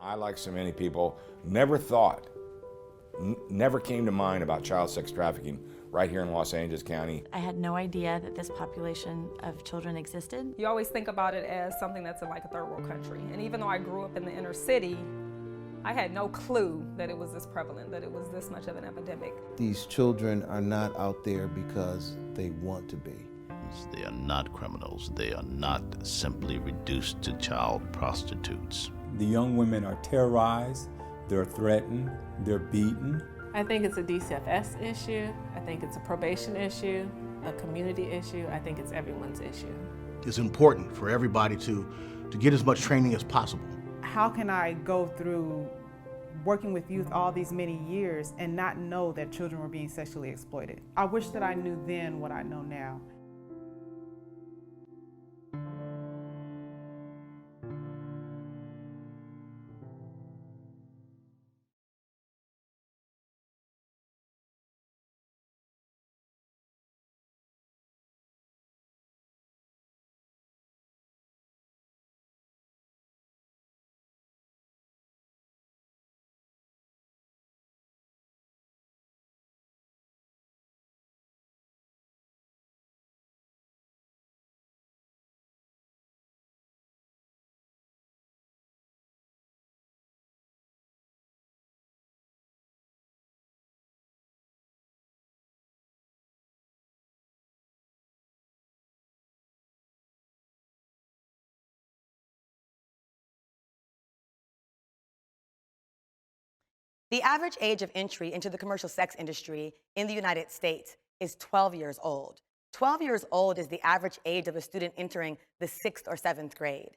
I, like so many people, never thought, never came to mind about child sex trafficking right here in Los Angeles County. I had no idea that this population of children existed. You always think about it as something that's in like a third world country. And even though I grew up in the inner city, I had no clue that it was this prevalent, that it was this much of an epidemic. These children are not out there because they want to be. They are not criminals. They are not simply reduced to child prostitutes. The young women are terrorized, they're threatened, they're beaten. I think it's a DCFS issue. I think it's a probation issue, a community issue. I think it's everyone's issue. It's important for everybody to get as much training as possible. How can I go through working with youth all these many years and not know that children were being sexually exploited? I wish that I knew then what I know now. The average age of entry into the commercial sex industry in the United States is 12 years old. 12 years old is the average age of a student entering the 6th or 7th grade.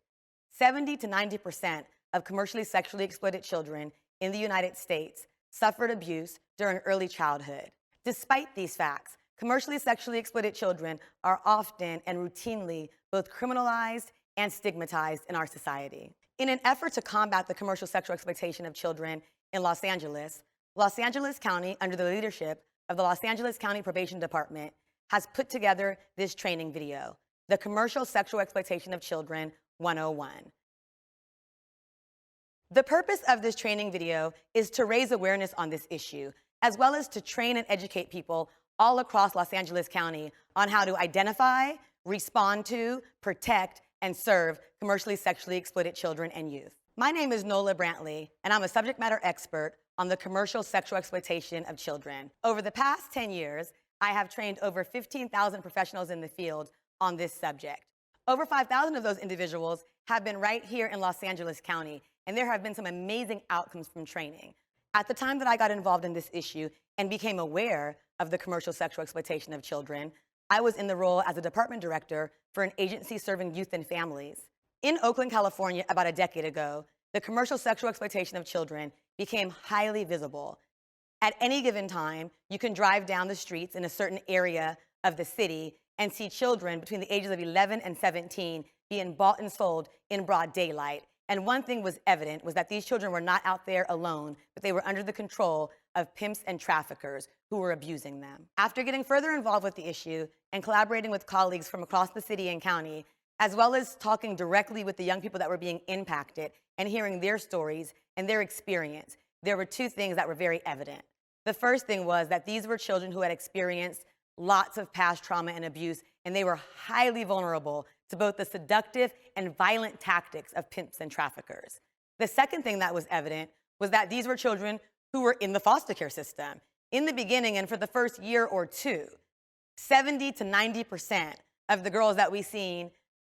70 to 90% of commercially sexually exploited children in the United States suffered abuse during early childhood. Despite these facts, commercially sexually exploited children are often and routinely both criminalized and stigmatized in our society. In an effort to combat the commercial sexual exploitation of children in Los Angeles County, under the leadership of the Los Angeles County Probation Department, has put together this training video, The Commercial Sexual Exploitation of Children 101. The purpose of this training video is to raise awareness on this issue, as well as to train and educate people all across Los Angeles County on how to identify, respond to, protect, and serve commercially sexually exploited children and youth. My name is Nola Brantley, and I'm a subject matter expert on the commercial sexual exploitation of children. Over the past 10 years, I have trained over 15,000 professionals in the field on this subject. Over 5,000 of those individuals have been right here in Los Angeles County, and there have been some amazing outcomes from training. At the time that I got involved in this issue and became aware of the commercial sexual exploitation of children, I was in the role as a department director for an agency serving youth and families. In Oakland, California, about a decade ago, the commercial sexual exploitation of children became highly visible. At any given time, you can drive down the streets in a certain area of the city and see children between the ages of 11 and 17 being bought and sold in broad daylight. And one thing was evident was that these children were not out there alone, but they were under the control of pimps and traffickers who were abusing them. After getting further involved with the issue and collaborating with colleagues from across the city and county, as well as talking directly with the young people that were being impacted and hearing their stories and their experience, there were two things that were very evident. The first thing was that these were children who had experienced lots of past trauma and abuse, and they were highly vulnerable to both the seductive and violent tactics of pimps and traffickers. The second thing that was evident was that these were children who were in the foster care system. In the beginning and for the first year or two, 70 to 90% of the girls that we seen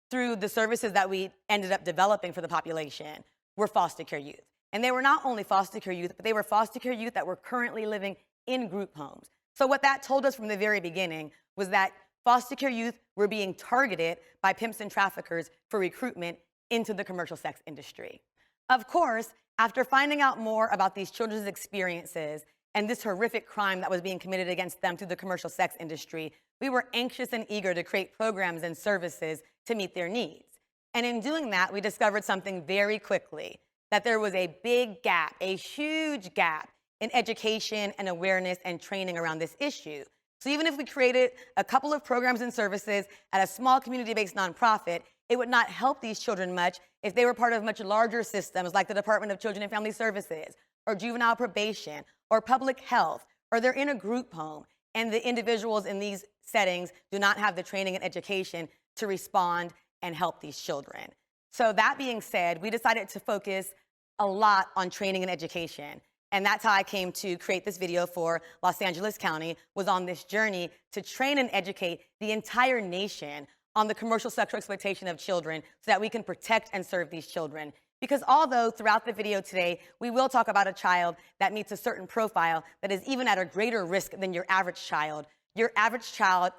through the services that we ended up developing for the population were foster care youth. And they were not only foster care youth, but they were foster care youth that were currently living in group homes. So what that told us from the very beginning was that foster care youth were being targeted by pimps and traffickers for recruitment into the commercial sex industry. Of course, after finding out more about these children's experiences and this horrific crime that was being committed against them through the commercial sex industry, we were anxious and eager to create programs and services to meet their needs. And in doing that, we discovered something very quickly, that there was a big gap, a huge gap in education and awareness and training around this issue. So even if we created a couple of programs and services at a small community-based nonprofit, it would not help these children much if they were part of much larger systems like the Department of Children and Family Services, or juvenile probation, or public health, or they're in a group home, and the individuals in these settings do not have the training and education to respond and help these children. So that being said, we decided to focus a lot on training and education. And that's how I came to create this video for Los Angeles County, was on this journey to train and educate the entire nation on the commercial sexual exploitation of children so that we can protect and serve these children. Because although throughout the video today, we will talk about a child that meets a certain profile that is even at a greater risk than your average child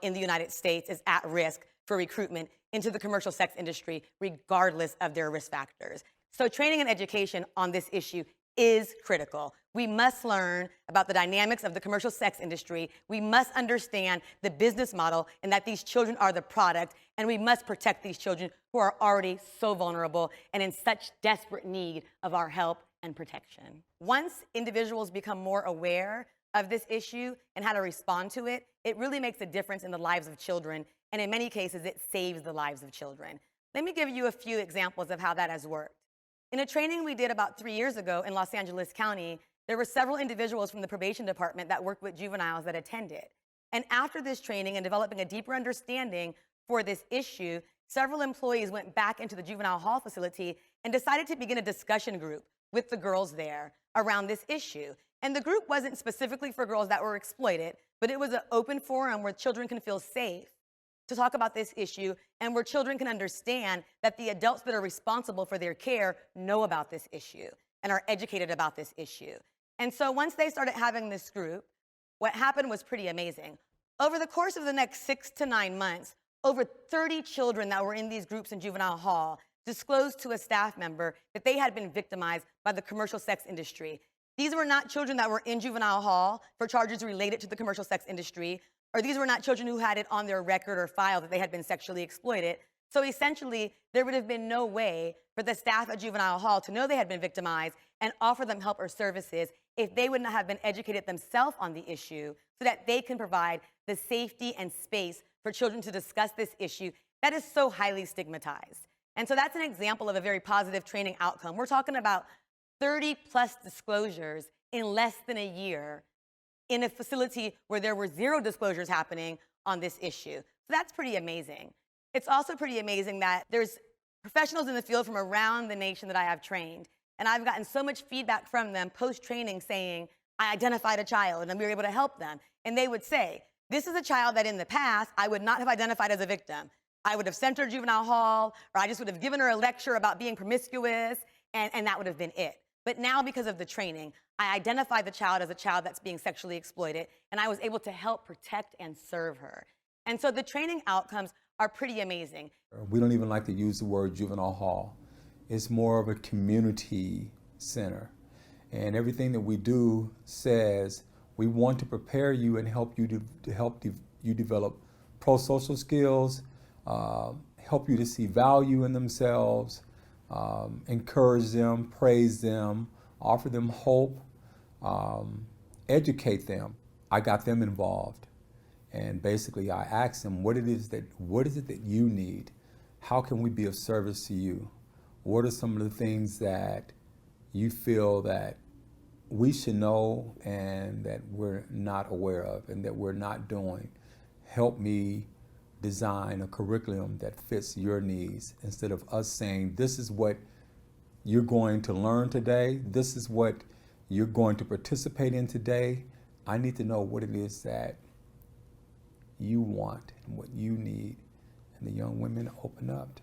in the United States is at risk for recruitment into the commercial sex industry, regardless of their risk factors. So training and education on this issue is critical. We must learn about the dynamics of the commercial sex industry. We must understand the business model and that these children are the product, and we must protect these children who are already so vulnerable and in such desperate need of our help and protection. Once individuals become more aware of this issue and how to respond to it, it really makes a difference in the lives of children, and in many cases, it saves the lives of children. Let me give you a few examples of how that has worked. In a training we did about 3 years ago in Los Angeles County, there were several individuals from the probation department that worked with juveniles that attended. And after this training and developing a deeper understanding for this issue, several employees went back into the juvenile hall facility and decided to begin a discussion group with the girls there around this issue. And the group wasn't specifically for girls that were exploited, but it was an open forum where children can feel safe to talk about this issue and where children can understand that the adults that are responsible for their care know about this issue and are educated about this issue. And so once they started having this group, what happened was pretty amazing. Over the course of the next 6 to 9 months, over 30 children that were in these groups in juvenile hall disclosed to a staff member that they had been victimized by the commercial sex industry. These were not children that were in juvenile hall for charges related to the commercial sex industry, or these were not children who had it on their record or file that they had been sexually exploited. So essentially, there would have been no way for the staff at juvenile hall to know they had been victimized and offer them help or services if they would not have been educated themselves on the issue so that they can provide the safety and space for children to discuss this issue that is so highly stigmatized. And so that's an example of a very positive training outcome. We're talking about 30 plus disclosures in less than a year in a facility where there were 0 disclosures happening on this issue. So that's pretty amazing. It's also pretty amazing that there's professionals in the field from around the nation that I have trained, and I've gotten so much feedback from them post-training saying, I identified a child and we were able to help them. And they would say, this is a child that in the past I would not have identified as a victim. I would have sent her to juvenile hall, or I just would have given her a lecture about being promiscuous, and that would have been it. But now, because of the training, I identified the child as a child that's being sexually exploited, and I was able to help protect and serve her. And so the training outcomes are pretty amazing. We don't even like to use the word juvenile hall. It's more of a community center. And everything that we do says we want to prepare you and help you you develop pro-social skills, help you to see value in themselves, encourage them, praise them, offer them hope, educate them. I got them involved, and basically I asked them, what is it that you need? How can we be of service to you? What are some of the things that you feel that we should know and that we're not aware of and that we're not doing? Help me design a curriculum that fits your needs, instead of us saying, this is what you're going to learn today, this is what you're going to participate in today. I need to know what it is that you want and what you need. And the young women opened up,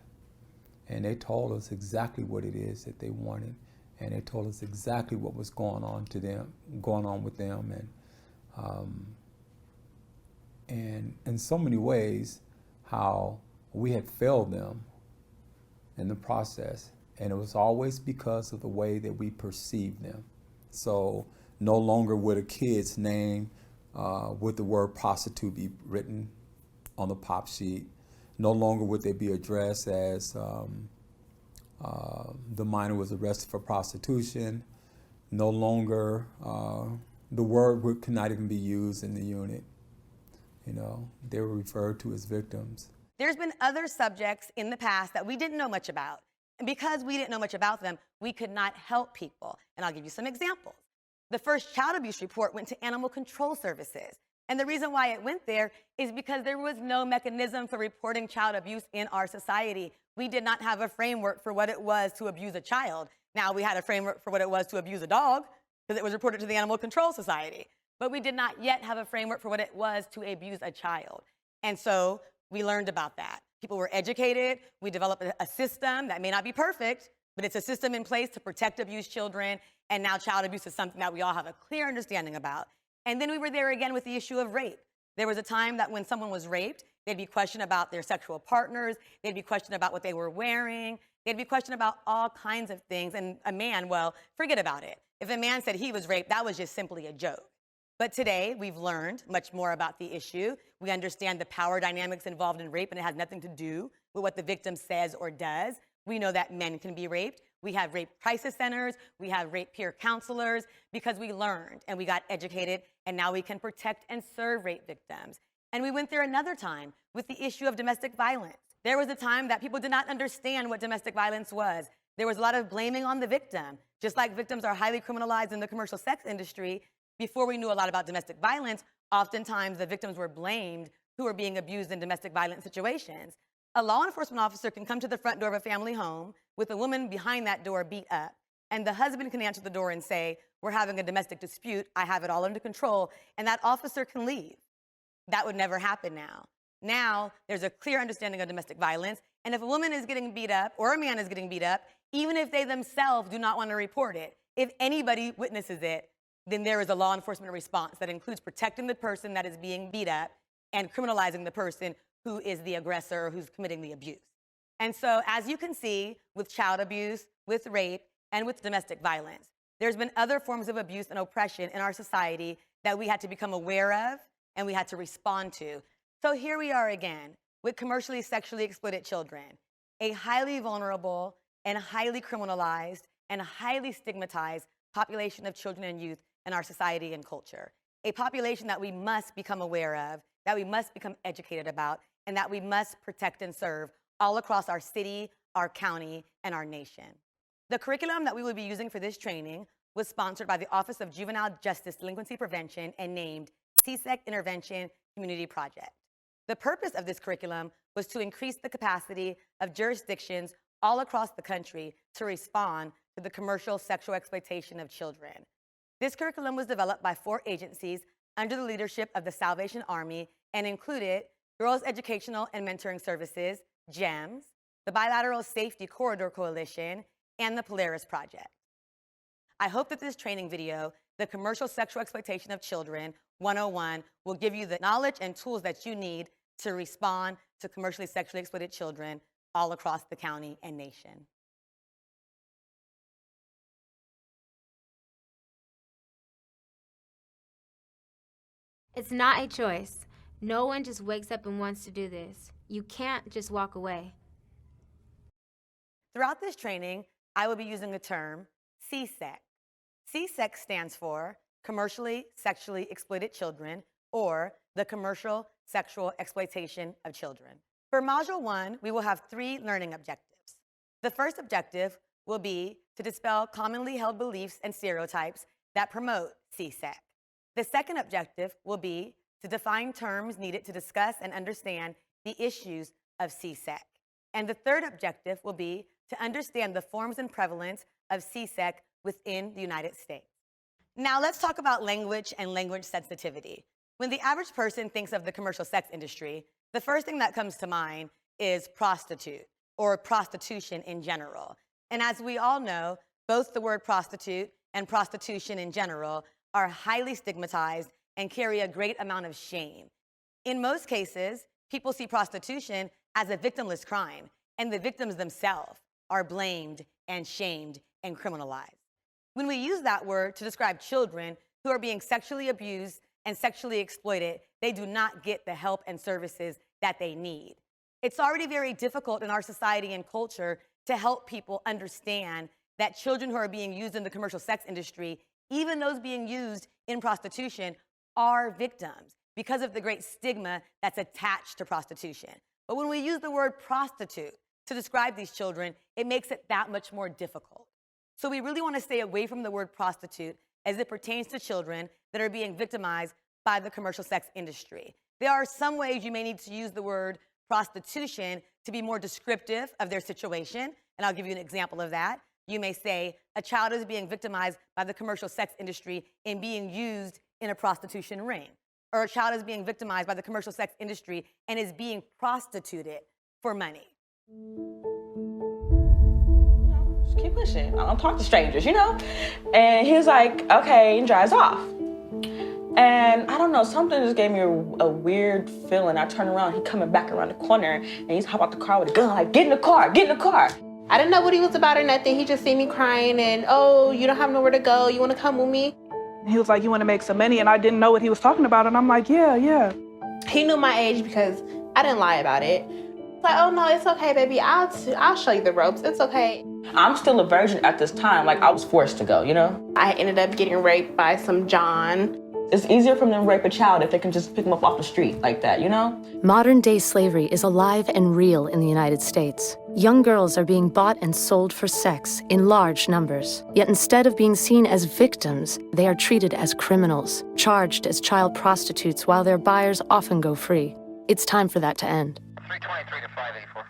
and they told us exactly what it is that they wanted, and they told us exactly what was going on with them, and in so many ways how we had failed them in the process, and it was always because of the way that we perceived them. So no longer would a kid's name with the word prostitute be written on the pop sheet. No longer would they be addressed as the minor was arrested for prostitution. No longer the word could not even be used in the unit. You know, they were referred to as victims. There's been other subjects in the past that we didn't know much about. And because we didn't know much about them, we could not help people. And I'll give you some examples. The first child abuse report went to Animal Control Services. And the reason why it went there is because there was no mechanism for reporting child abuse in our society. We did not have a framework for what it was to abuse a child. Now, we had a framework for what it was to abuse a dog, because it was reported to the Animal Control Society. But we did not yet have a framework for what it was to abuse a child. And so we learned about that. People were educated. We developed a system that may not be perfect, but it's a system in place to protect abused children. And now child abuse is something that we all have a clear understanding about. And then we were there again with the issue of rape. There was a time that when someone was raped, they'd be questioned about their sexual partners. They'd be questioned about what they were wearing. They'd be questioned about all kinds of things. And a man, well, forget about it. If a man said he was raped, that was just simply a joke. But today, we've learned much more about the issue. We understand the power dynamics involved in rape, and it has nothing to do with what the victim says or does. We know that men can be raped. We have rape crisis centers. We have rape peer counselors, because we learned and we got educated, and now we can protect and serve rape victims. And we went there another time with the issue of domestic violence. There was a time that people did not understand what domestic violence was. There was a lot of blaming on the victim. Just like victims are highly criminalized in the commercial sex industry, before we knew a lot about domestic violence, oftentimes the victims were blamed who were being abused in domestic violence situations. A law enforcement officer can come to the front door of a family home with a woman behind that door beat up, and the husband can answer the door and say, "We're having a domestic dispute. I have it all under control," and that officer can leave. That would never happen now. Now, there's a clear understanding of domestic violence, and if a woman is getting beat up or a man is getting beat up, even if they themselves do not want to report it, if anybody witnesses it, then there is a law enforcement response that includes protecting the person that is being beat up and criminalizing the person who is the aggressor or who's committing the abuse. And so, as you can see, with child abuse, with rape, and with domestic violence, there's been other forms of abuse and oppression in our society that we had to become aware of and we had to respond to. So here we are again with commercially sexually exploited children, a highly vulnerable and highly criminalized and highly stigmatized population of children and youth in our society and culture, a population that we must become aware of, that we must become educated about, and that we must protect and serve all across our city, our county, and our nation. The curriculum that we will be using for this training was sponsored by the Office of Juvenile Justice Delinquency Prevention and named CSEC Intervention Community Project. The purpose of this curriculum was to increase the capacity of jurisdictions all across the country to respond to the commercial sexual exploitation of children. This curriculum was developed by 4 agencies under the leadership of the Salvation Army and included Girls Educational and Mentoring Services, GEMS, the Bilateral Safety Corridor Coalition, and the Polaris Project. I hope that this training video, The Commercial Sexual Exploitation of Children 101, will give you the knowledge and tools that you need to respond to commercially sexually exploited children all across the county and nation. It's not a choice. No one just wakes up and wants to do this. You can't just walk away. Throughout this training, I will be using the term CSEC. CSEC stands for Commercially Sexually Exploited Children, or the Commercial Sexual Exploitation of Children. For Module 1, we will have 3 learning objectives. The first objective will be to dispel commonly held beliefs and stereotypes that promote CSEC. The second objective will be to define terms needed to discuss and understand the issues of CSEC. And the third objective will be to understand the forms and prevalence of CSEC within the United States. Now let's talk about language and language sensitivity. When the average person thinks of the commercial sex industry, the first thing that comes to mind is prostitute or prostitution in general. And as we all know, both the word prostitute and prostitution in general are highly stigmatized and carry a great amount of shame. In most cases, people see prostitution as a victimless crime, and the victims themselves are blamed and shamed and criminalized. When we use that word to describe children who are being sexually abused and sexually exploited, they do not get the help and services that they need. It's already very difficult in our society and culture to help people understand that children who are being used in the commercial sex industry, even those being used in prostitution, are victims because of the great stigma that's attached to prostitution. But when we use the word prostitute to describe these children, it makes it that much more difficult. So we really want to stay away from the word prostitute as it pertains to children that are being victimized by the commercial sex industry. There are some ways you may need to use the word prostitution to be more descriptive of their situation, and I'll give you an example of that. You may say, a child is being victimized by the commercial sex industry and being used in a prostitution ring. Or a child is being victimized by the commercial sex industry and is being prostituted for money. Just keep pushing. I don't talk to strangers, you know? And he was like, okay, and drives off. And I don't know, something just gave me a weird feeling. I turned around, he coming back around the corner, and he's hop out the car with a gun, like, get in the car, get in the car. I didn't know what he was about or nothing. He just seen me crying and, oh, you don't have nowhere to go. You want to come with me? He was like, you want to make some money? And I didn't know what he was talking about. And I'm like, yeah. He knew my age because I didn't lie about it. Like, oh no, it's okay, baby. I'll show you the ropes. It's okay. I'm still a virgin at this time. Like, I was forced to go, you know? I ended up getting raped by some John. It's easier for them to rape a child if they can just pick them up off the street like that, you know? Modern-day slavery is alive and real in the United States. Young girls are being bought and sold for sex in large numbers. Yet instead of being seen as victims, they are treated as criminals, charged as child prostitutes while their buyers often go free. It's time for that to end. 323 to 584.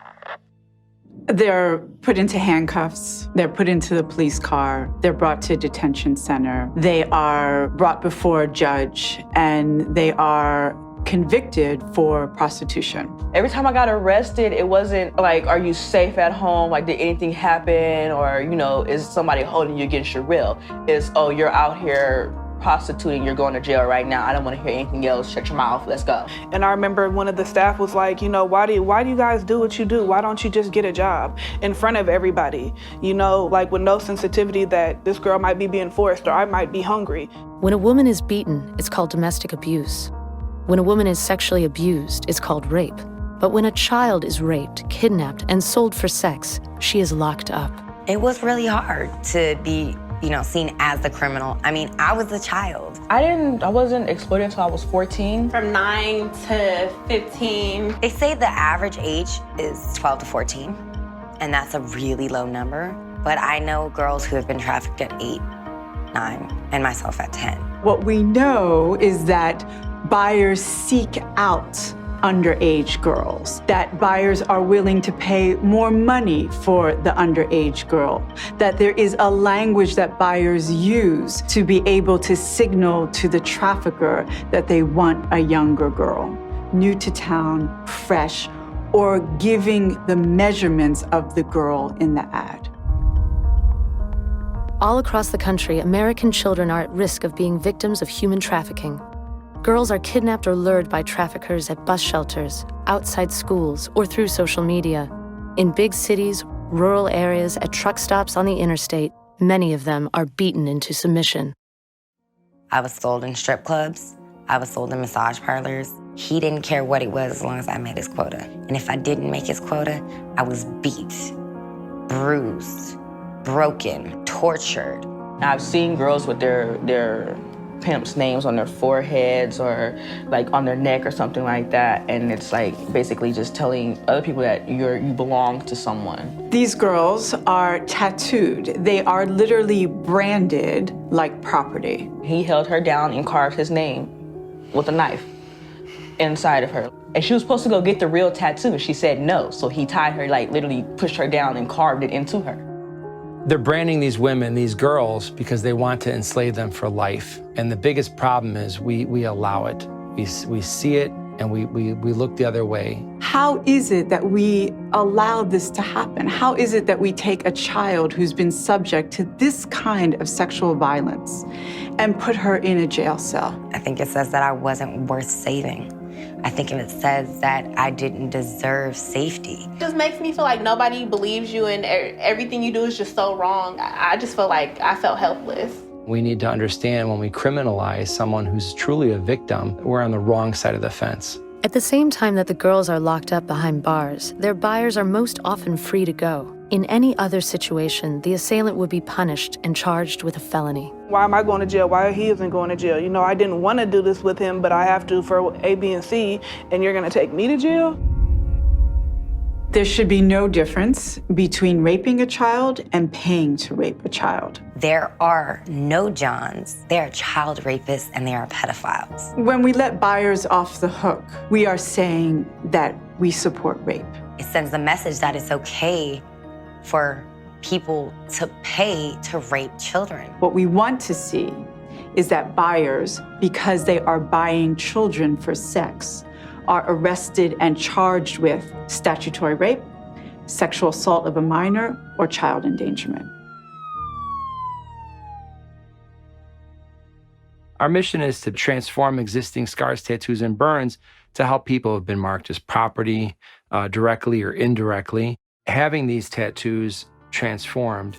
They're put into handcuffs. They're put into the police car. They're brought to a detention center. They are brought before a judge, and they are convicted for prostitution. Every time I got arrested, it wasn't like, are you safe at home? Like, did anything happen? Or, you know, is somebody holding you against your will? It's, oh, you're out here prostituting, you're going to jail right now. I don't want to hear anything else. Shut your mouth, let's go. And I remember one of the staff was like, you know, why do you guys do what you do? Why don't you just get a job in front of everybody? You know, like with no sensitivity that this girl might be being forced or I might be hungry. When a woman is beaten, it's called domestic abuse. When a woman is sexually abused, it's called rape. But when a child is raped, kidnapped, and sold for sex, she is locked up. It was really hard to be, you know, seen as the criminal. I mean, I was a child. I wasn't exploited until I was 14. From 9 to 15. They say the average age is 12 to 14, and that's a really low number. But I know girls who have been trafficked at 8, 9, and myself at 10. What we know is that buyers seek out underage girls, that buyers are willing to pay more money for the underage girl, that there is a language that buyers use to be able to signal to the trafficker that they want a younger girl, new to town, fresh, or giving the measurements of the girl in the ad. All across the country, American children are at risk of being victims of human trafficking. Girls are kidnapped or lured by traffickers at bus shelters, outside schools, or through social media. In big cities, rural areas, at truck stops on the interstate, many of them are beaten into submission. I was sold in strip clubs. I was sold in massage parlors. He didn't care what it was as long as I made his quota. And if I didn't make his quota, I was beat, bruised, broken, tortured. I've seen girls with their pimps' names on their foreheads or like on their neck or something like that, and it's like basically just telling other people that you belong to someone. These girls are tattooed. They are literally branded like property. He held her down and carved his name with a knife inside of her. And she was supposed to go get the real tattoo. She said no, so he tied her, like literally pushed her down and carved it into her. They're branding these women, these girls, because they want to enslave them for life. And the biggest problem is we allow it. We see it and we look the other way. How is it that we allow this to happen? How is it that we take a child who's been subject to this kind of sexual violence and put her in a jail cell? I think it says that I wasn't worth saving. I think it says that I didn't deserve safety. It just makes me feel like nobody believes you and everything you do is just so wrong. I just feel like I felt helpless. We need to understand when we criminalize someone who's truly a victim, we're on the wrong side of the fence. At the same time that the girls are locked up behind bars, their buyers are most often free to go. In any other situation, the assailant would be punished and charged with a felony. Why am I going to jail? Why he isn't going to jail? You know, I didn't want to do this with him, but I have to for A, B, and C, and you're going to take me to jail? There should be no difference between raping a child and paying to rape a child. There are no Johns, there are child rapists, and there are pedophiles. When we let buyers off the hook, we are saying that we support rape. It sends the message that it's okay for people to pay to rape children. What we want to see is that buyers, because they are buying children for sex, are arrested and charged with statutory rape, sexual assault of a minor, or child endangerment. Our mission is to transform existing scars, tattoos, and burns to help people who have been marked as property, directly or indirectly. Having these tattoos transformed,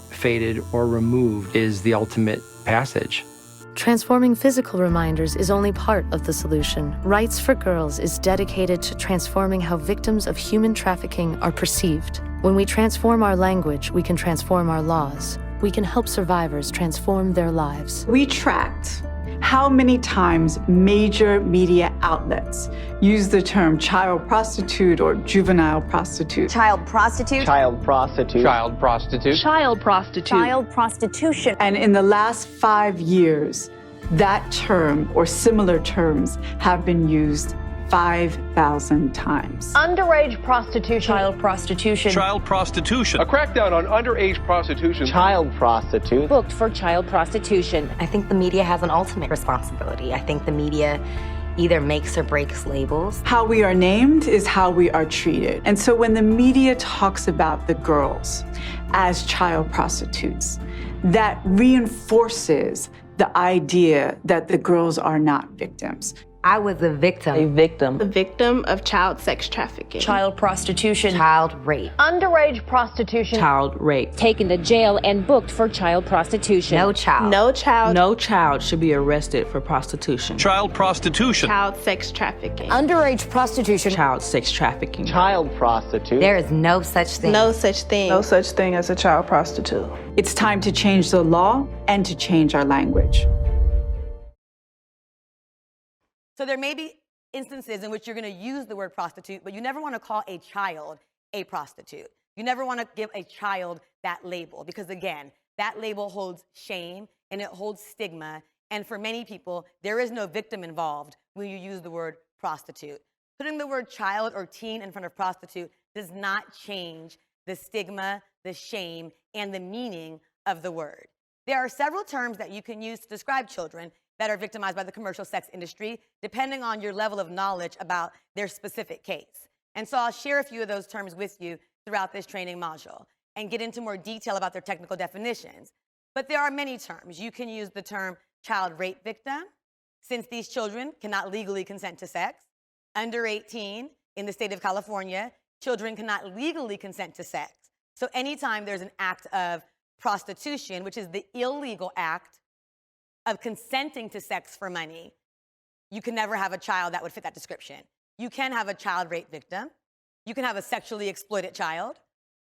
faded, or removed is the ultimate passage. Transforming physical reminders is only part of the solution. Rights for Girls is dedicated to transforming how victims of human trafficking are perceived. When we transform our language, we can transform our laws. We can help survivors transform their lives. We tracked how many times major media outlets use the term child prostitute or juvenile prostitute. Child prostitute. Child prostitute. Child prostitute. Child prostitute. Child prostitution. And in the last 5 years, that term or similar terms have been used 5,000 times. Underage prostitution. Child prostitution. Child prostitution. A crackdown on underage prostitution. Child prostitute. Booked for child prostitution. I think the media has an ultimate responsibility. I think the media either makes or breaks labels. How we are named is how we are treated. And so when the media talks about the girls as child prostitutes, that reinforces the idea that the girls are not victims. I was a victim. A victim. A victim of child sex trafficking. Child prostitution. Child rape. Underage prostitution. Child rape. Taken to jail and booked for child prostitution. No child. No child. No child should be arrested for prostitution. Child prostitution. Child sex trafficking. Underage prostitution. Child sex trafficking. Child prostitute. There is no such thing. No such thing. No such thing as a child prostitute. It's time to change the law and to change our language. So there may be instances in which you're going to use the word prostitute, but you never want to call a child a prostitute. You never want to give a child that label because, again, that label holds shame and it holds stigma. And for many people, there is no victim involved when you use the word prostitute. Putting the word child or teen in front of prostitute does not change the stigma, the shame, and the meaning of the word. There are several terms that you can use to describe children that are victimized by the commercial sex industry, depending on your level of knowledge about their specific case. And so I'll share a few of those terms with you throughout this training module and get into more detail about their technical definitions. But there are many terms. You can use the term child rape victim, since these children cannot legally consent to sex. Under 18, in the state of California, children cannot legally consent to sex. So anytime there's an act of prostitution, which is the illegal act of consenting to sex for money, you can never have a child that would fit that description. You can have a child rape victim. You can have a sexually exploited child.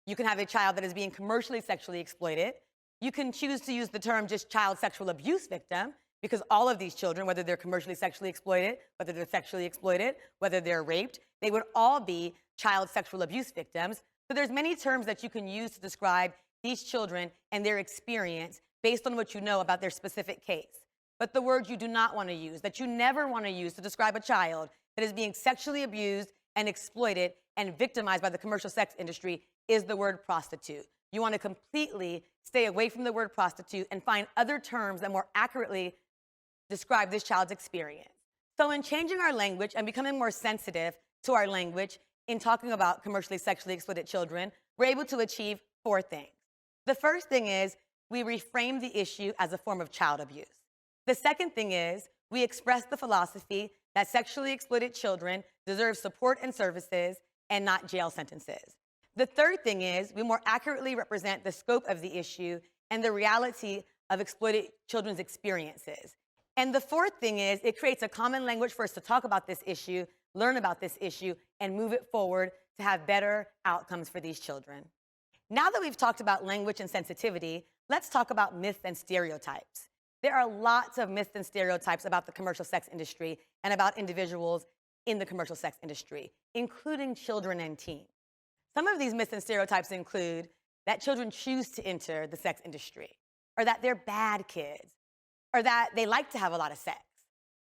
You can have a child that is being commercially sexually exploited. You can choose to use the term just child sexual abuse victim, because all of these children, whether they're commercially sexually exploited, whether they're sexually exploited, whether they're raped, they would all be child sexual abuse victims. So there's many terms that you can use to describe these children and their experience based on what you know about their specific case. But the word you do not want to use, that you never want to use to describe a child that is being sexually abused and exploited and victimized by the commercial sex industry, is the word prostitute. You want to completely stay away from the word prostitute and find other terms that more accurately describe this child's experience. So in changing our language and becoming more sensitive to our language in talking about commercially sexually exploited children, we're able to achieve 4 things. The first thing is we reframe the issue as a form of child abuse. The second thing is we express the philosophy that sexually exploited children deserve support and services and not jail sentences. The third thing is we more accurately represent the scope of the issue and the reality of exploited children's experiences. And the fourth thing is it creates a common language for us to talk about this issue, learn about this issue, and move it forward to have better outcomes for these children. Now that we've talked about language and sensitivity, let's talk about myths and stereotypes. There are lots of myths and stereotypes about the commercial sex industry and about individuals in the commercial sex industry, including children and teens. Some of these myths and stereotypes include that children choose to enter the sex industry, or that they're bad kids, or that they like to have a lot of sex,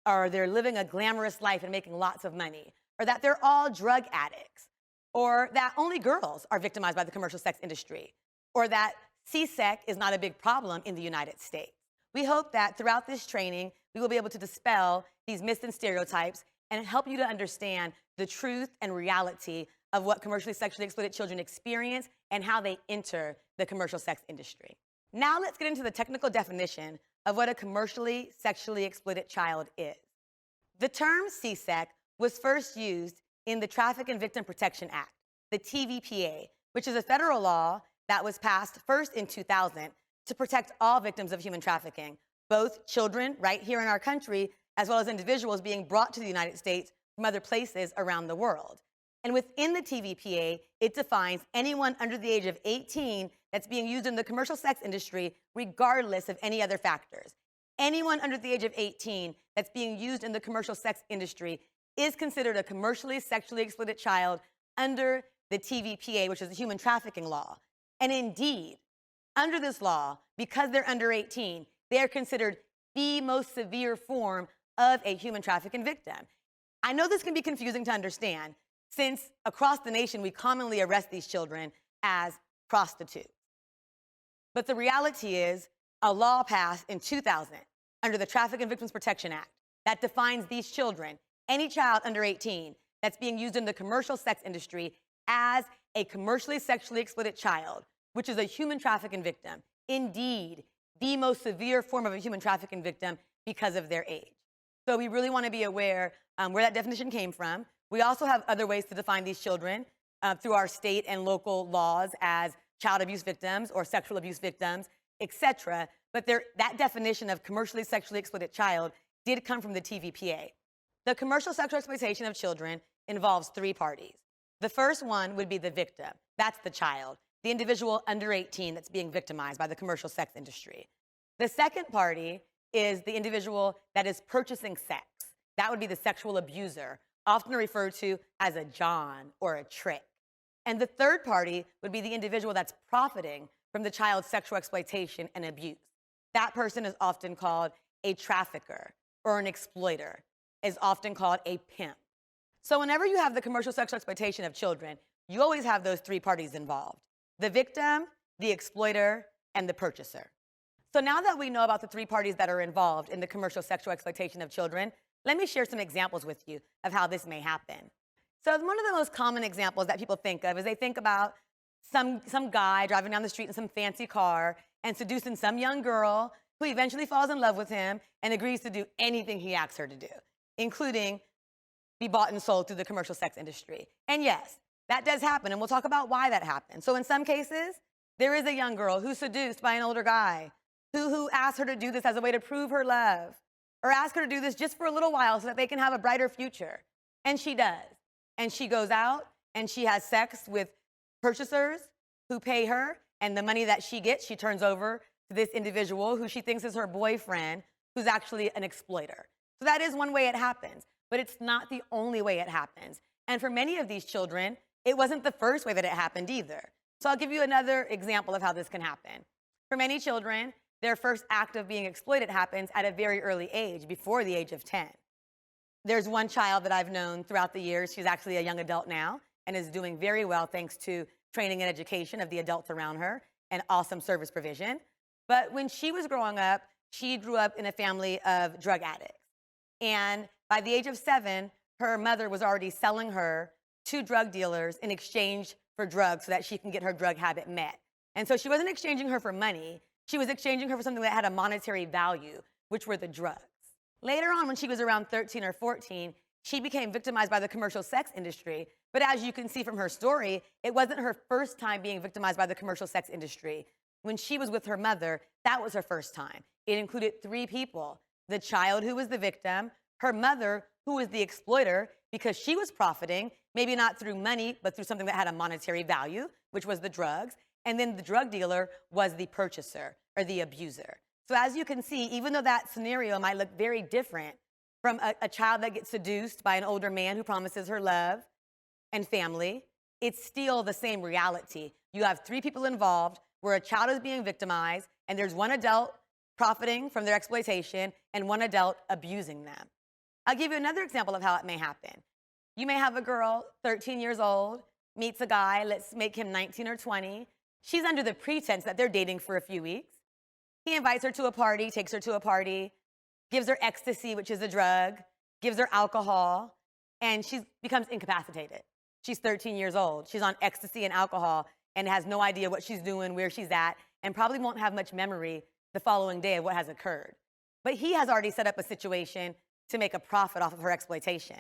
or they're living a glamorous life and making lots of money, or that they're all drug addicts, or that only girls are victimized by the commercial sex industry, or that CSEC is not a big problem in the United States. We hope that throughout this training, we will be able to dispel these myths and stereotypes and help you to understand the truth and reality of what commercially sexually exploited children experience and how they enter the commercial sex industry. Now let's get into the technical definition of what a commercially sexually exploited child is. The term CSEC was first used in the Traffic and Victim Protection Act, the TVPA, which is a federal law that was passed first in 2000 to protect all victims of human trafficking, both children right here in our country, as well as individuals being brought to the United States from other places around the world. And within the TVPA, it defines anyone under the age of 18 that's being used in the commercial sex industry, regardless of any other factors. Anyone under the age of 18 that's being used in the commercial sex industry is considered a commercially sexually exploited child under the TVPA, which is the human trafficking law. And indeed, under this law, because they're under 18, they are considered the most severe form of a human trafficking victim. I know this can be confusing to understand, since across the nation we commonly arrest these children as prostitutes. But the reality is, a law passed in 2000 under the Traffic and Victims Protection Act that defines these children, any child under 18 that's being used in the commercial sex industry, as a commercially sexually exploited child, which is a human trafficking victim. Indeed, the most severe form of a human trafficking victim because of their age. So we really want to be aware where that definition came from. We also have other ways to define these children through our state and local laws as child abuse victims or sexual abuse victims, etc. But that definition of commercially sexually exploited child did come from the TVPA. The commercial sexual exploitation of children involves three parties. The first one would be the victim. That's the child, the individual under 18 that's being victimized by the commercial sex industry. The second party is the individual that is purchasing sex. That would be the sexual abuser, often referred to as a John or a trick. And the third party would be the individual that's profiting from the child's sexual exploitation and abuse. That person is often called a trafficker, or an exploiter, is often called a pimp. So whenever you have the commercial sexual exploitation of children, you always have those three parties involved: the victim, the exploiter, and the purchaser. So now that we know about the three parties that are involved in the commercial sexual exploitation of children, let me share some examples with you of how this may happen. So one of the most common examples that people think of is they think about some guy driving down the street in some fancy car and seducing some young girl who eventually falls in love with him and agrees to do anything he asks her to do, including be bought and sold through the commercial sex industry. And yes, that does happen, and we'll talk about why that happens. So in some cases, there is a young girl who's seduced by an older guy who asks her to do this as a way to prove her love, or ask her to do this just for a little while so that they can have a brighter future. And she does. And she goes out and she has sex with purchasers who pay her, and the money that she gets, she turns over to this individual who she thinks is her boyfriend, who's actually an exploiter. So that is one way it happens, but it's not the only way it happens. And for many of these children, it wasn't the first way that it happened either. So I'll give you another example of how this can happen. For many children, their first act of being exploited happens at a very early age, before the age of 10. There's one child that I've known throughout the years. She's actually a young adult now and is doing very well thanks to training and education of the adults around her and awesome service provision. But when she was growing up, she grew up in a family of drug addicts. And by the age of 7, her mother was already selling her to drug dealers in exchange for drugs so that she can get her drug habit met. And so she wasn't exchanging her for money. She was exchanging her for something that had a monetary value, which were the drugs. Later on, when she was around 13 or 14, she became victimized by the commercial sex industry. But as you can see from her story, it wasn't her first time being victimized by the commercial sex industry. When she was with her mother, that was her first time. It included 3 people: the child who was the victim, her mother who was the exploiter because she was profiting, maybe not through money, but through something that had a monetary value, which was the drugs. And then the drug dealer was the purchaser or the abuser. So as you can see, even though that scenario might look very different from a child that gets seduced by an older man who promises her love and family, it's still the same reality. You have 3 people involved where a child is being victimized, and there's one adult profiting from their exploitation and one adult abusing them. I'll give you another example of how it may happen. You may have a girl, 13 years old, meets a guy, let's make him 19 or 20. She's under the pretense that they're dating for a few weeks. He invites her to a party, takes her to a party, gives her ecstasy, which is a drug, gives her alcohol, and she becomes incapacitated. She's 13 years old. She's on ecstasy and alcohol and has no idea what she's doing, where she's at, and probably won't have much memory the following day of what has occurred. But he has already set up a situation to make a profit off of her exploitation.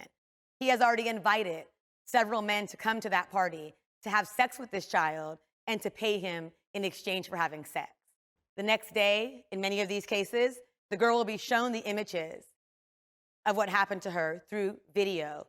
He has already invited several men to come to that party to have sex with this child and to pay him in exchange for having sex. The next day, in many of these cases, the girl will be shown the images of what happened to her through video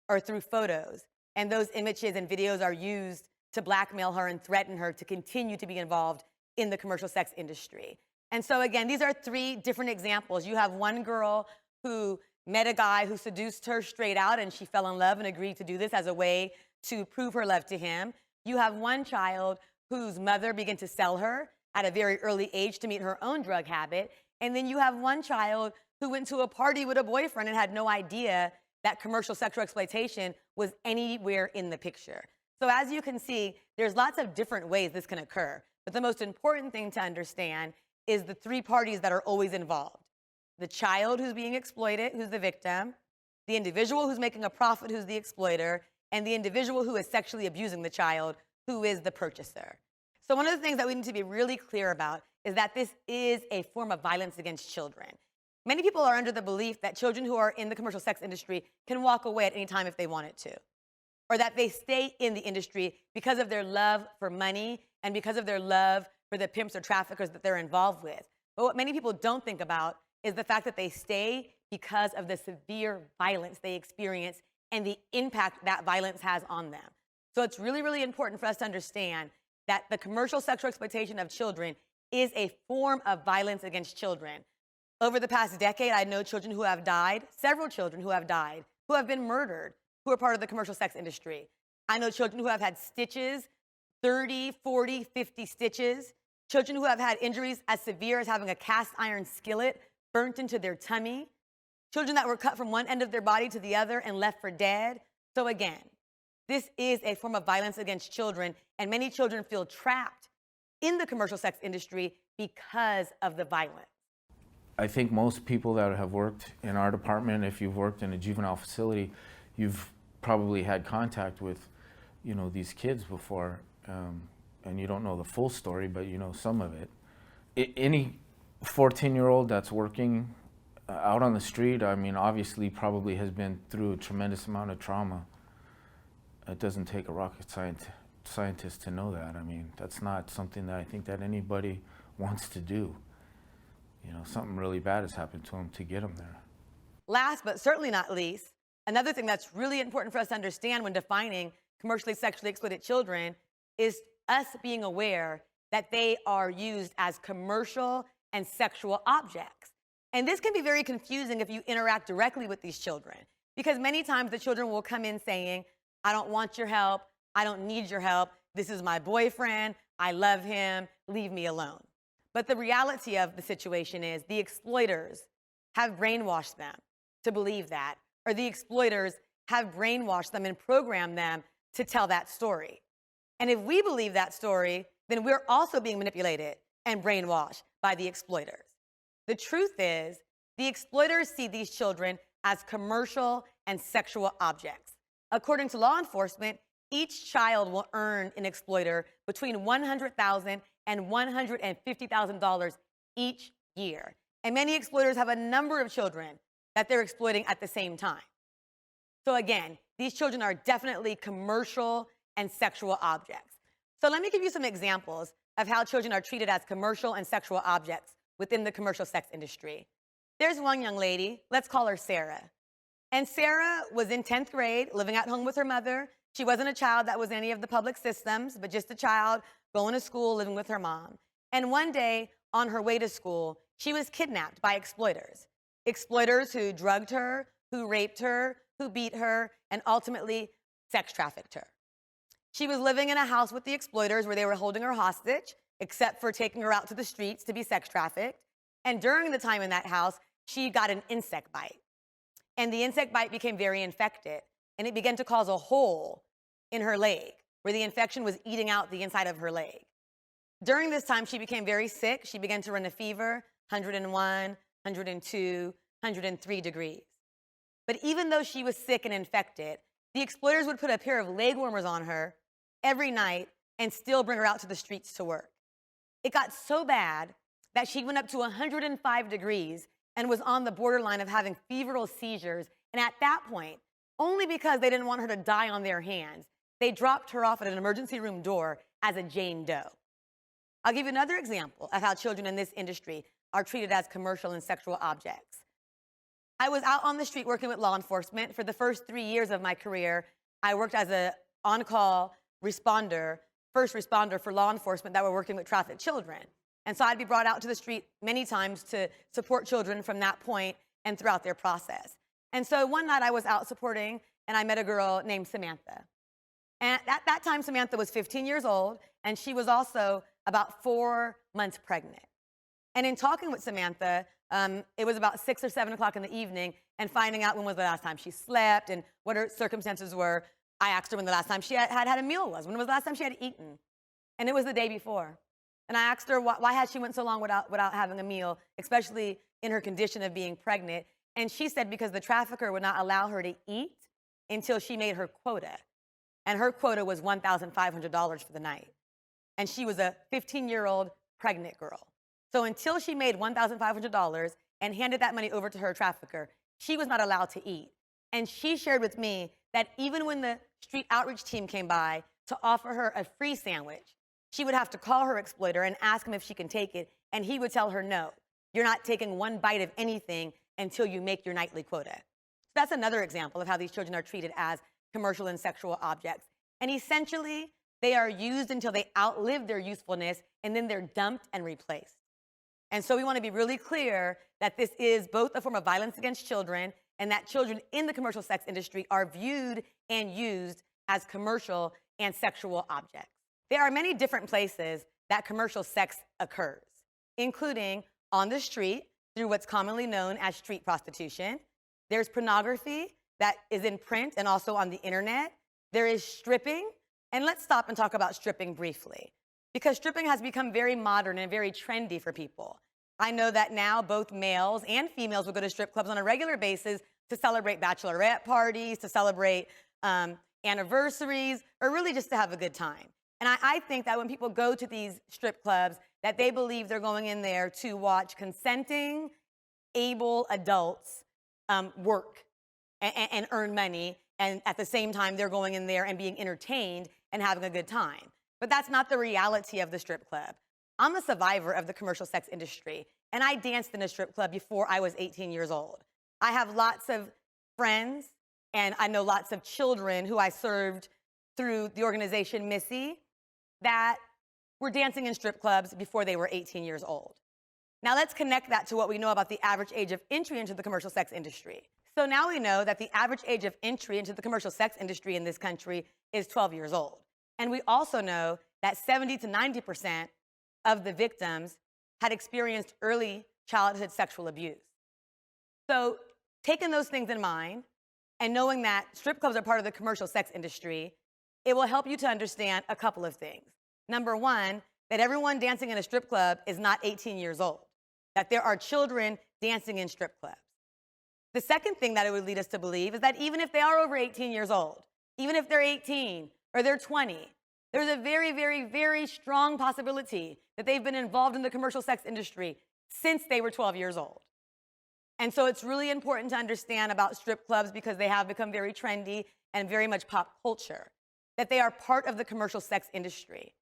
or through photos. And those images and videos are used to blackmail her and threaten her to continue to be involved in the commercial sex industry. And so again, these are 3 different examples. You have one girl who met a guy who seduced her straight out, and she fell in love and agreed to do this as a way to prove her love to him. You have one child whose mother began to sell her at a very early age to meet her own drug habit. And then you have one child who went to a party with a boyfriend and had no idea that commercial sexual exploitation was anywhere in the picture. So as you can see, there's lots of different ways this can occur. But the most important thing to understand is the 3 parties that are always involved. The child who's being exploited, who's the victim, the individual who's making a profit, who's the exploiter, and the individual who is sexually abusing the child, who is the purchaser. So one of the things that we need to be really clear about is that this is a form of violence against children. Many people are under the belief that children who are in the commercial sex industry can walk away at any time if they wanted to, or that they stay in the industry because of their love for money and because of their love for the pimps or traffickers that they're involved with. But what many people don't think about is the fact that they stay because of the severe violence they experience and the impact that violence has on them. So it's really, really important for us to understand that the commercial sexual exploitation of children is a form of violence against children. Over the past decade, I know children who have died, several children who have died, who have been murdered, who are part of the commercial sex industry. I know children who have had stitches, 30, 40, 50 stitches, children who have had injuries as severe as having a cast iron skillet burnt into their tummy, children that were cut from one end of their body to the other and left for dead. So again, this is a form of violence against children, and many children feel trapped in the commercial sex industry because of the violence. I think most people that have worked in our department, if you've worked in a juvenile facility, you've probably had contact with, these kids before, and you don't know the full story, but you know some of it. Any 14-year-old that's working out on the street, obviously probably has been through a tremendous amount of trauma. It doesn't take a rocket scientist to know that. That's not something that I think that anybody wants to do. Something really bad has happened to them to get them there. Last but certainly not least, another thing that's really important for us to understand when defining commercially sexually exploited children is us being aware that they are used as commercial and sexual objects. And this can be very confusing if you interact directly with these children, because many times the children will come in saying, I don't want your help, I don't need your help, this is my boyfriend, I love him, leave me alone. But the reality of the situation is the exploiters have brainwashed them to believe that, or the exploiters have brainwashed them and programmed them to tell that story. And if we believe that story, then we're also being manipulated and brainwashed by the exploiters. The truth is, the exploiters see these children as commercial and sexual objects. According to law enforcement, each child will earn an exploiter between $100,000 and $150,000 each year. And many exploiters have a number of children that they're exploiting at the same time. So again, these children are definitely commercial and sexual objects. So let me give you some examples of how children are treated as commercial and sexual objects within the commercial sex industry. There's one young lady, let's call her Sarah. And Sarah was in 10th grade, living at home with her mother. She wasn't a child that was in any of the public systems, but just a child going to school, living with her mom. And one day, on her way to school, she was kidnapped by exploiters. Exploiters who drugged her, who raped her, who beat her, and ultimately sex trafficked her. She was living in a house with the exploiters where they were holding her hostage, except for taking her out to the streets to be sex trafficked. And during the time in that house, she got an insect bite. And the insect bite became very infected, and it began to cause a hole in her leg where the infection was eating out the inside of her leg. During this time, she became very sick. She began to run a fever, 101, 102, 103 degrees. But even though she was sick and infected, the exploiters would put a pair of leg warmers on her every night and still bring her out to the streets to work. It got so bad that she went up to 105 degrees and was on the borderline of having febrile seizures. And at that point, only because they didn't want her to die on their hands, they dropped her off at an emergency room door as a Jane Doe. I'll give you another example of how children in this industry are treated as commercial and sexual objects. I was out on the street working with law enforcement. For the first 3 years of my career, I worked as an on-call responder, first responder for law enforcement that were working with trafficked children. And so I'd be brought out to the street many times to support children from that point and throughout their process. And so one night I was out supporting, and I met a girl named Samantha. And at that time, Samantha was 15 years old, and she was also about 4 months pregnant. And in talking with Samantha, it was about 6 or 7 o'clock in the evening, and finding out when was the last time she slept and what her circumstances were, I asked her when the last time she had a meal was, when was the last time she had eaten. And it was the day before. And I asked her why had she went so long without having a meal, especially in her condition of being pregnant. And she said because the trafficker would not allow her to eat until she made her quota. And her quota was $1,500 for the night. And she was a 15-year-old pregnant girl. So until she made $1,500 and handed that money over to her trafficker, she was not allowed to eat. And she shared with me that even when the street outreach team came by to offer her a free sandwich, she would have to call her exploiter and ask him if she can take it, and he would tell her, no, you're not taking one bite of anything until you make your nightly quota. So that's another example of how these children are treated as commercial and sexual objects. And essentially, they are used until they outlive their usefulness, and then they're dumped and replaced. And so we want to be really clear that this is both a form of violence against children, and that children in the commercial sex industry are viewed and used as commercial and sexual objects. There are many different places that commercial sex occurs, including on the street through what's commonly known as street prostitution. There's pornography that is in print and also on the internet. There is stripping. And let's stop and talk about stripping briefly, because stripping has become very modern and very trendy for people. I know that now both males and females will go to strip clubs on a regular basis to celebrate bachelorette parties, to celebrate anniversaries, or really just to have a good time. And I think that when people go to these strip clubs, that they believe they're going in there to watch consenting, able adults work and earn money, and at the same time, they're going in there and being entertained and having a good time. But that's not the reality of the strip club. I'm a survivor of the commercial sex industry, and I danced in a strip club before I was 18 years old. I have lots of friends, and I know lots of children who I served through the organization Missy that were dancing in strip clubs before they were 18 years old. Now let's connect that to what we know about the average age of entry into the commercial sex industry. So now we know that the average age of entry into the commercial sex industry in this country is 12 years old. And we also know that 70 to 90% of the victims had experienced early childhood sexual abuse. So taking those things in mind and knowing that strip clubs are part of the commercial sex industry, it will help you to understand a couple of things. Number one, that everyone dancing in a strip club is not 18 years old, that there are children dancing in strip clubs. The second thing that it would lead us to believe is that even if they are over 18 years old, even if they're 18 or they're 20, there's a very, very, very strong possibility that they've been involved in the commercial sex industry since they were 12 years old. And so it's really important to understand about strip clubs, because they have become very trendy and very much pop culture, that they are part of the commercial sex industry,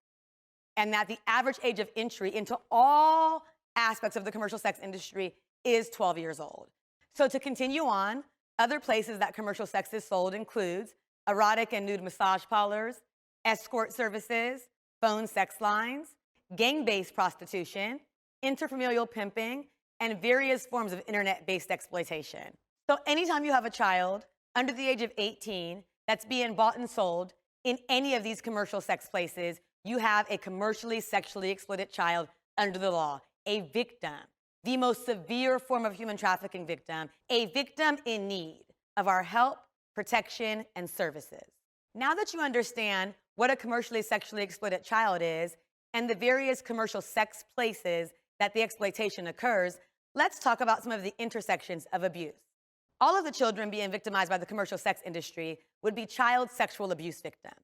and that the average age of entry into all aspects of the commercial sex industry is 12 years old. So to continue on, other places that commercial sex is sold includes erotic and nude massage parlors, escort services, phone sex lines, gang-based prostitution, interfamilial pimping, and various forms of internet-based exploitation. So anytime you have a child under the age of 18 that's being bought and sold in any of these commercial sex places, you have a commercially sexually exploited child under the law, a victim, the most severe form of human trafficking victim, a victim in need of our help, protection, and services. Now that you understand what a commercially sexually exploited child is and the various commercial sex places that the exploitation occurs, let's talk about some of the intersections of abuse. All of the children being victimized by the commercial sex industry would be child sexual abuse victims.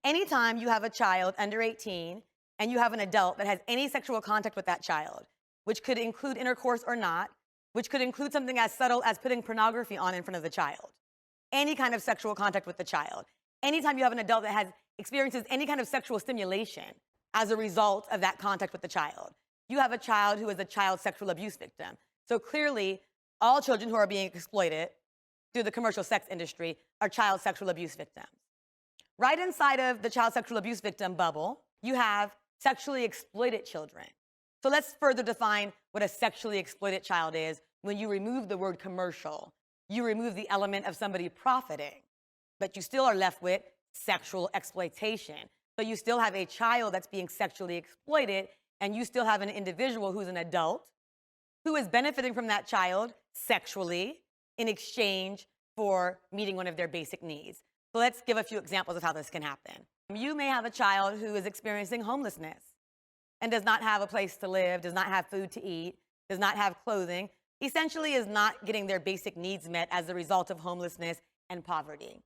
Anytime you have a child under 18 and you have an adult that has any sexual contact with that child, which could include intercourse or not, which could include something as subtle as putting pornography on in front of the child, any kind of sexual contact with the child, anytime you have an adult that experiences any kind of sexual stimulation as a result of that contact with the child, you have a child who is a child sexual abuse victim. So clearly, all children who are being exploited through the commercial sex industry are child sexual abuse victims. Right inside of the child sexual abuse victim bubble, you have sexually exploited children. So let's further define what a sexually exploited child is. When you remove the word commercial, you remove the element of somebody profiting, but you still are left with sexual exploitation. So you still have a child that's being sexually exploited, and you still have an individual who's an adult who is benefiting from that child sexually in exchange for meeting one of their basic needs. So let's give a few examples of how this can happen. You may have a child who is experiencing homelessness and does not have a place to live, does not have food to eat, does not have clothing, essentially is not getting their basic needs met as a result of homelessness and poverty.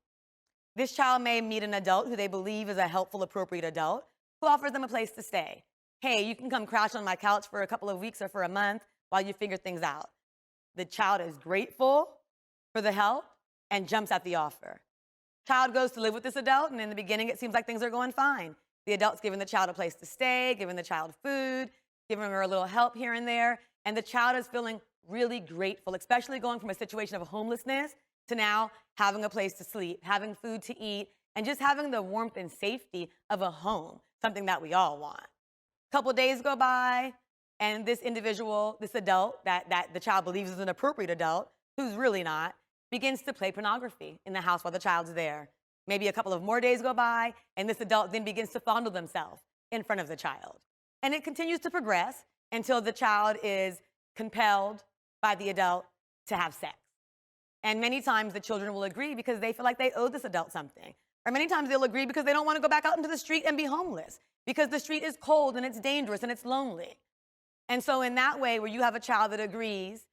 This child may meet an adult who they believe is a helpful, appropriate adult who offers them a place to stay. Hey, you can come crash on my couch for a couple of weeks or for a month while you figure things out. The child is grateful for the help and jumps at the offer. Child goes to live with this adult, and in the beginning, it seems like things are going fine. The adult's giving the child a place to stay, giving the child food, giving her a little help here and there, and the child is feeling really grateful, especially going from a situation of homelessness to now having a place to sleep, having food to eat, and just having the warmth and safety of a home, something that we all want. A couple days go by, and this individual, this adult that the child believes is an appropriate adult, who's really not, begins to play pornography in the house while the child's there. Maybe a couple of more days go by, and this adult then begins to fondle themselves in front of the child. And it continues to progress until the child is compelled by the adult to have sex. And many times the children will agree because they feel like they owe this adult something. Or many times they'll agree because they don't want to go back out into the street and be homeless, because the street is cold and it's dangerous and it's lonely. And so in that way, where you have a child that agrees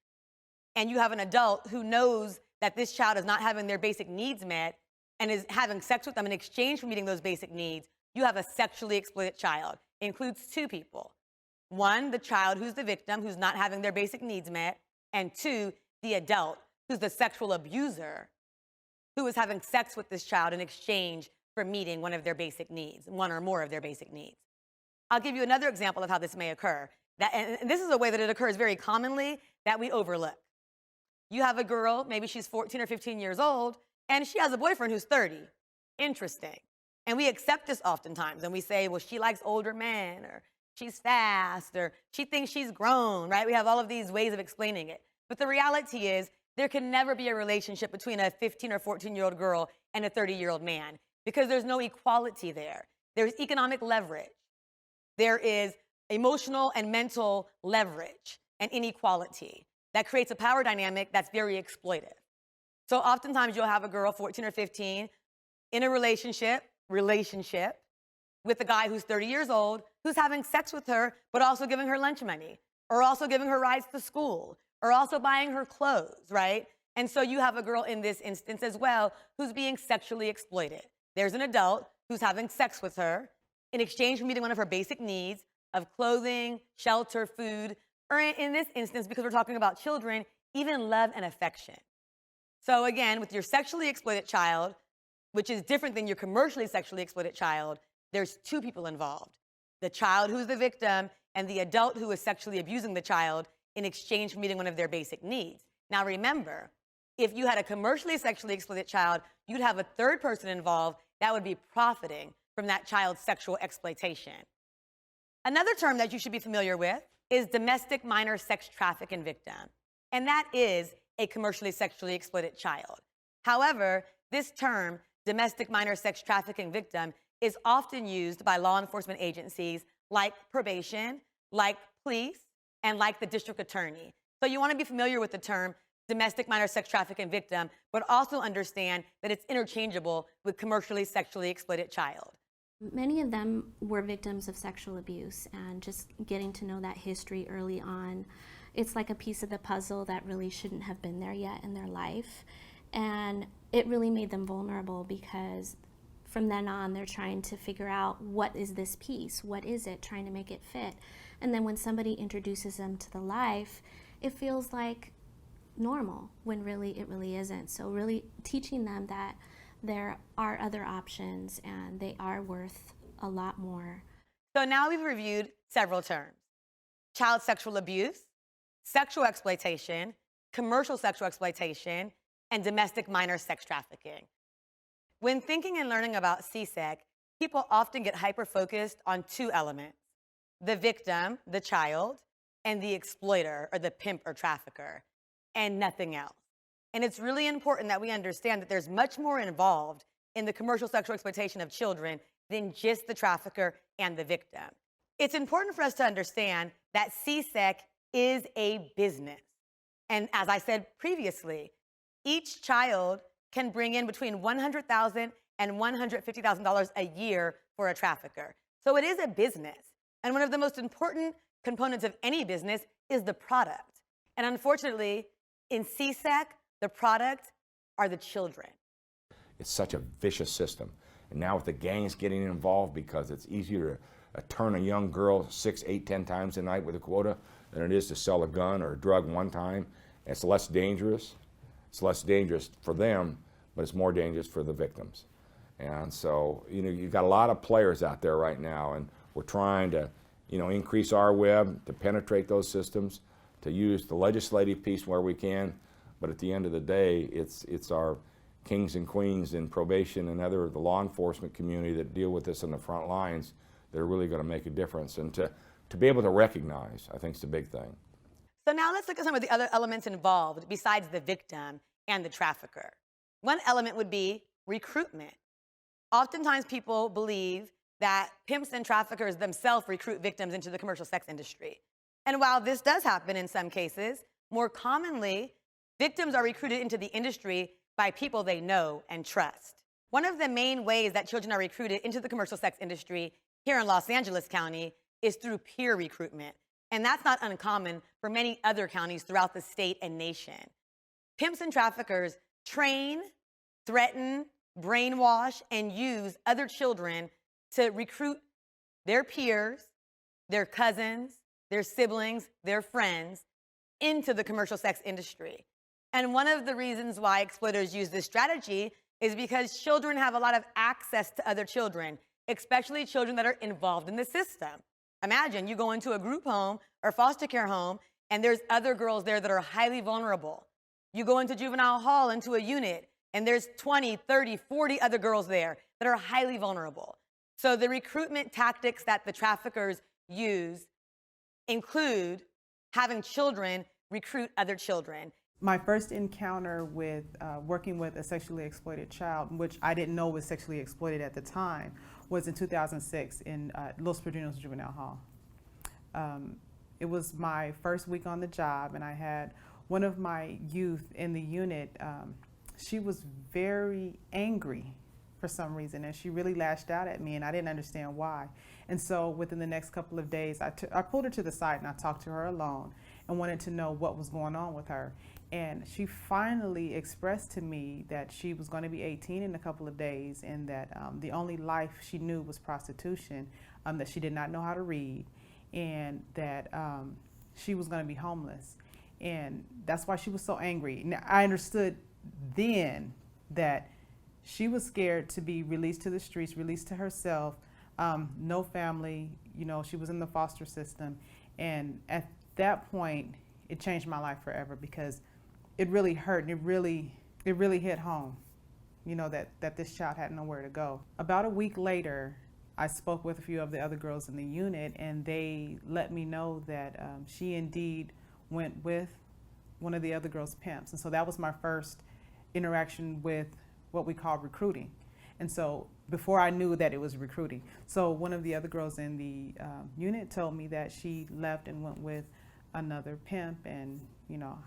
and you have an adult who knows that this child is not having their basic needs met and is having sex with them in exchange for meeting those basic needs, you have a sexually exploited child. It includes two people. One, the child who's the victim, who's not having their basic needs met, and two, the adult, who's the sexual abuser, who is having sex with this child in exchange for meeting one of their basic needs, one or more of their basic needs. I'll give you another example of how this may occur. And this is a way that it occurs very commonly that we overlook. You have a girl, maybe she's 14 or 15 years old, and she has a boyfriend who's 30. Interesting. And we accept this oftentimes, and we say, well, she likes older men, or she's fast, or she thinks she's grown, right? We have all of these ways of explaining it. But the reality is, there can never be a relationship between a 15 or 14-year-old girl and a 30-year-old man, because there's no equality there. There's economic leverage. There is emotional and mental leverage and inequality that creates a power dynamic that's very exploitive. So oftentimes you'll have a girl, 14 or 15, in a relationship with a guy who's 30 years old, who's having sex with her, but also giving her lunch money, or also giving her rides to school, or also buying her clothes, right? And so you have a girl in this instance as well who's being sexually exploited. There's an adult who's having sex with her in exchange for meeting one of her basic needs of clothing, shelter, food, or in this instance, because we're talking about children, even love and affection. So again, with your sexually exploited child, which is different than your commercially sexually exploited child, there's two people involved. The child who's the victim and the adult who is sexually abusing the child in exchange for meeting one of their basic needs. Now remember, if you had a commercially sexually exploited child, you'd have a third person involved that would be profiting from that child's sexual exploitation. Another term that you should be familiar with is domestic minor sex trafficking victim, and that is a commercially sexually exploited child. However, this term domestic minor sex trafficking victim is often used by law enforcement agencies like probation, like police, and like the district attorney. So you want to be familiar with the term domestic minor sex trafficking victim, but also understand that it's interchangeable with commercially sexually exploited child. Many of them were victims of sexual abuse, and just getting to know that history early on, it's like a piece of the puzzle that really shouldn't have been there yet in their life. And it really made them vulnerable, because from then on they're trying to figure out, what is this piece? What is it? Trying to make it fit. And then when somebody introduces them to the life, it feels like normal, when really it really isn't. So really teaching them that there are other options and they are worth a lot more. So now we've reviewed several terms: child sexual abuse, sexual exploitation, commercial sexual exploitation, and domestic minor sex trafficking. When thinking and learning about CSEC, people often get hyper-focused on two elements: the victim, the child, and the exploiter, or the pimp or trafficker, and nothing else. And it's really important that we understand that there's much more involved in the commercial sexual exploitation of children than just the trafficker and the victim. It's important for us to understand that CSEC is a business. And as I said previously, each child can bring in between $100,000 and $150,000 a year for a trafficker. So it is a business. And one of the most important components of any business is the product. And unfortunately, in CSEC, the product are the children. It's such a vicious system. And now with the gangs getting involved, because it's easier to turn a young girl 6, 8, 10 times a night with a quota than it is to sell a gun or a drug one time. It's less dangerous. It's less dangerous for them, but it's more dangerous for the victims. And so, you've got a lot of players out there right now, and we're trying to, increase our web, to penetrate those systems, to use the legislative piece where we can. But at the end of the day, it's our kings and queens in probation and the law enforcement community that deal with this on the front lines that are really going to make a difference. And to be able to recognize, I think, is the big thing. So now let's look at some of the other elements involved besides the victim and the trafficker. One element would be recruitment. Oftentimes people believe that pimps and traffickers themselves recruit victims into the commercial sex industry. And while this does happen in some cases, more commonly, victims are recruited into the industry by people they know and trust. One of the main ways that children are recruited into the commercial sex industry here in Los Angeles County is through peer recruitment. And that's not uncommon for many other counties throughout the state and nation. Pimps and traffickers train, threaten, brainwash, and use other children to recruit their peers, their cousins, their siblings, their friends into the commercial sex industry. And one of the reasons why exploiters use this strategy is because children have a lot of access to other children, especially children that are involved in the system. Imagine you go into a group home or foster care home, and there's other girls there that are highly vulnerable. You go into juvenile hall, into a unit, and there's 20, 30, 40 other girls there that are highly vulnerable. So the recruitment tactics that the traffickers use include having children recruit other children. My first encounter with working with a sexually exploited child, which I didn't know was sexually exploited at the time, was in 2006 in Los Padrinos Juvenile Hall. It was my first week on the job, and I had one of my youth in the unit. She was very angry for some reason, and she really lashed out at me, and I didn't understand why. And so within the next couple of days, I pulled her to the side and I talked to her alone and wanted to know what was going on with her. And she finally expressed to me that she was going to be 18 in a couple of days, and that the only life she knew was prostitution, that she did not know how to read, and that she was going to be homeless. And that's why she was so angry. Now, I understood then that she was scared to be released to the streets, released to herself, no family, she was in the foster system. And at that point, it changed my life forever, because it really hurt, and it really hit home, that this child had nowhere to go. About a week later, I spoke with a few of the other girls in the unit, and they let me know that she indeed went with one of the other girls' pimps. And so that was my first interaction with what we call recruiting. And so before I knew that it was recruiting. So one of the other girls in the unit told me that she left and went with another pimp, and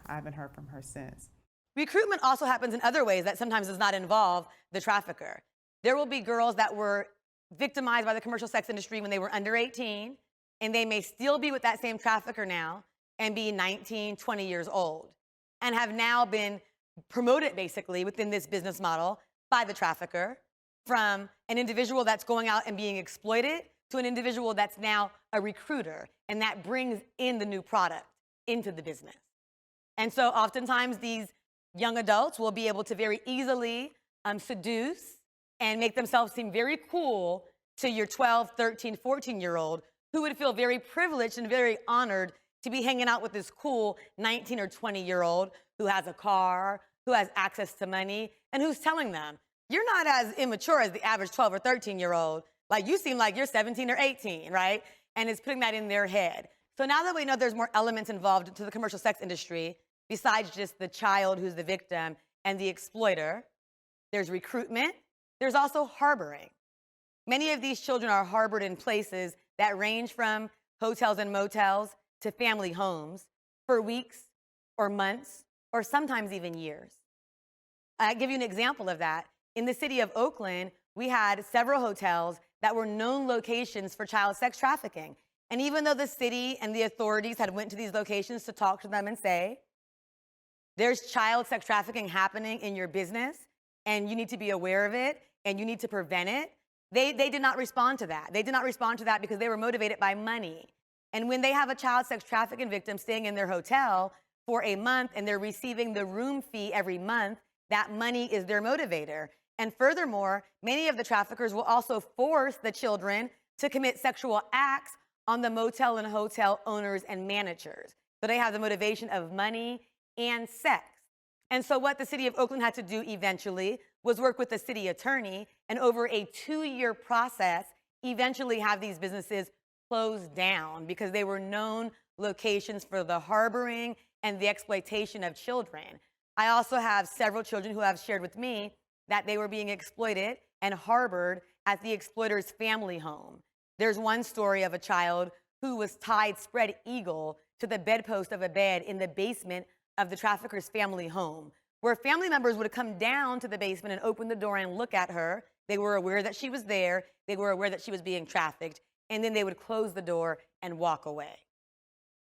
I haven't heard from her since. Recruitment also happens in other ways that sometimes does not involve the trafficker. There will be girls that were victimized by the commercial sex industry when they were under 18, and they may still be with that same trafficker now and be 19, 20 years old, and have now been promoted basically within this business model by the trafficker, from an individual that's going out and being exploited to an individual that's now a recruiter, and that brings in the new product into the business. And so oftentimes these young adults will be able to very easily seduce and make themselves seem very cool to your 12, 13, 14-year-old who would feel very privileged and very honored to be hanging out with this cool 19 or 20-year-old who has a car, who has access to money, and who's telling them, you're not as immature as the average 12 or 13-year-old. Like, you seem like you're 17 or 18, right? And it's putting that in their head. So now that we know there's more elements involved to the commercial sex industry, besides just the child who's the victim and the exploiter, there's recruitment, there's also harboring. Many of these children are harbored in places that range from hotels and motels to family homes for weeks or months or sometimes even years. I'll give you an example of that. In the city of Oakland, we had several hotels that were known locations for child sex trafficking. And even though the city and the authorities had went to these locations to talk to them and say, there's child sex trafficking happening in your business, and you need to be aware of it, and you need to prevent it, they did not respond to that. They did not respond to that because they were motivated by money. And when they have a child sex trafficking victim staying in their hotel for a month and they're receiving the room fee every month, that money is their motivator. And furthermore, many of the traffickers will also force the children to commit sexual acts on the motel and hotel owners and managers. So they have the motivation of money and sex. And so what the city of Oakland had to do eventually was work with the city attorney, and over a 2-year process, eventually have these businesses closed down because they were known locations for the harboring and the exploitation of children. I also have several children who have shared with me that they were being exploited and harbored at the exploiter's family home. There's one story of a child who was tied spread eagle to the bedpost of a bed in the basement of the trafficker's family home, where family members would come down to the basement and open the door and look at her. They were aware that she was there. They were aware that she was being trafficked. And then they would close the door and walk away.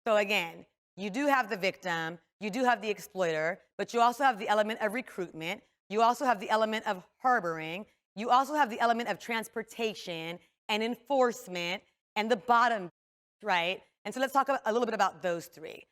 So again, you do have the victim, you do have the exploiter, but you also have the element of recruitment. You also have the element of harboring. You also have the element of transportation and enforcement and the bottom, right? And so let's talk a little bit about those three.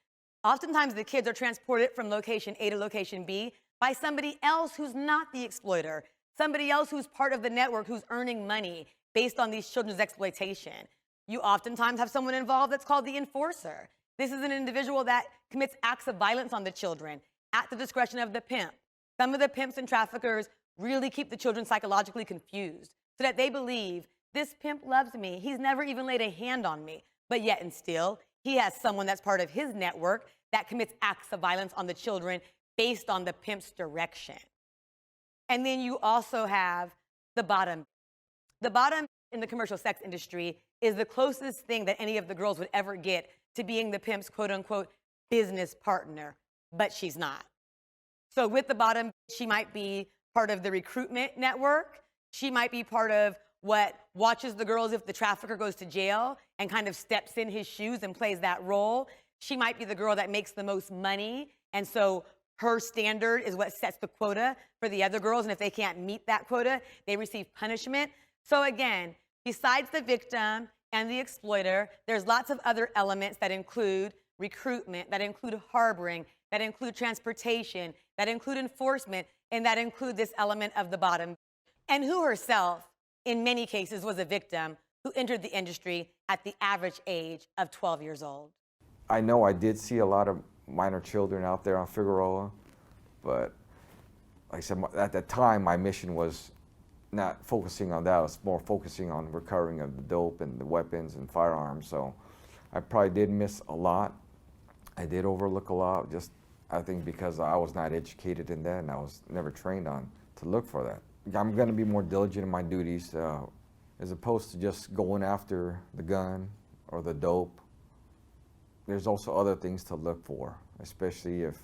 Oftentimes the kids are transported from location A to location B by somebody else who's not the exploiter, somebody else who's part of the network who's earning money based on these children's exploitation. You oftentimes have someone involved that's called the enforcer. This is an individual that commits acts of violence on the children at the discretion of the pimp. Some of the pimps and traffickers really keep the children psychologically confused so that they believe, this pimp loves me. He's never even laid a hand on me. But yet and still, he has someone that's part of his network that commits acts of violence on the children based on the pimp's direction. And then you also have the bottom. The bottom in the commercial sex industry is the closest thing that any of the girls would ever get to being the pimp's quote-unquote business partner, but she's not. So with the bottom, she might be part of the recruitment network. She might be part of what watches the girls if the trafficker goes to jail and kind of steps in his shoes and plays that role. She might be the girl that makes the most money, and so her standard is what sets the quota for the other girls, and if they can't meet that quota, they receive punishment. So again, besides the victim and the exploiter, there's lots of other elements that include recruitment, that include harboring, that include transportation, that include enforcement, and that include this element of the bottom, and who herself, in many cases, was a victim who entered the industry at the average age of 12 years old. I know I did see a lot of minor children out there on Figueroa, but like I said, at the time, my mission was not focusing on that. It was more focusing on recovering of the dope and the weapons and firearms. So I probably did miss a lot. I did overlook a lot, just I think because I was not educated in that and I was never trained on to look for that I'm going to be more diligent in my duties as opposed to just going after the gun or the dope. There's also other things to look for, especially if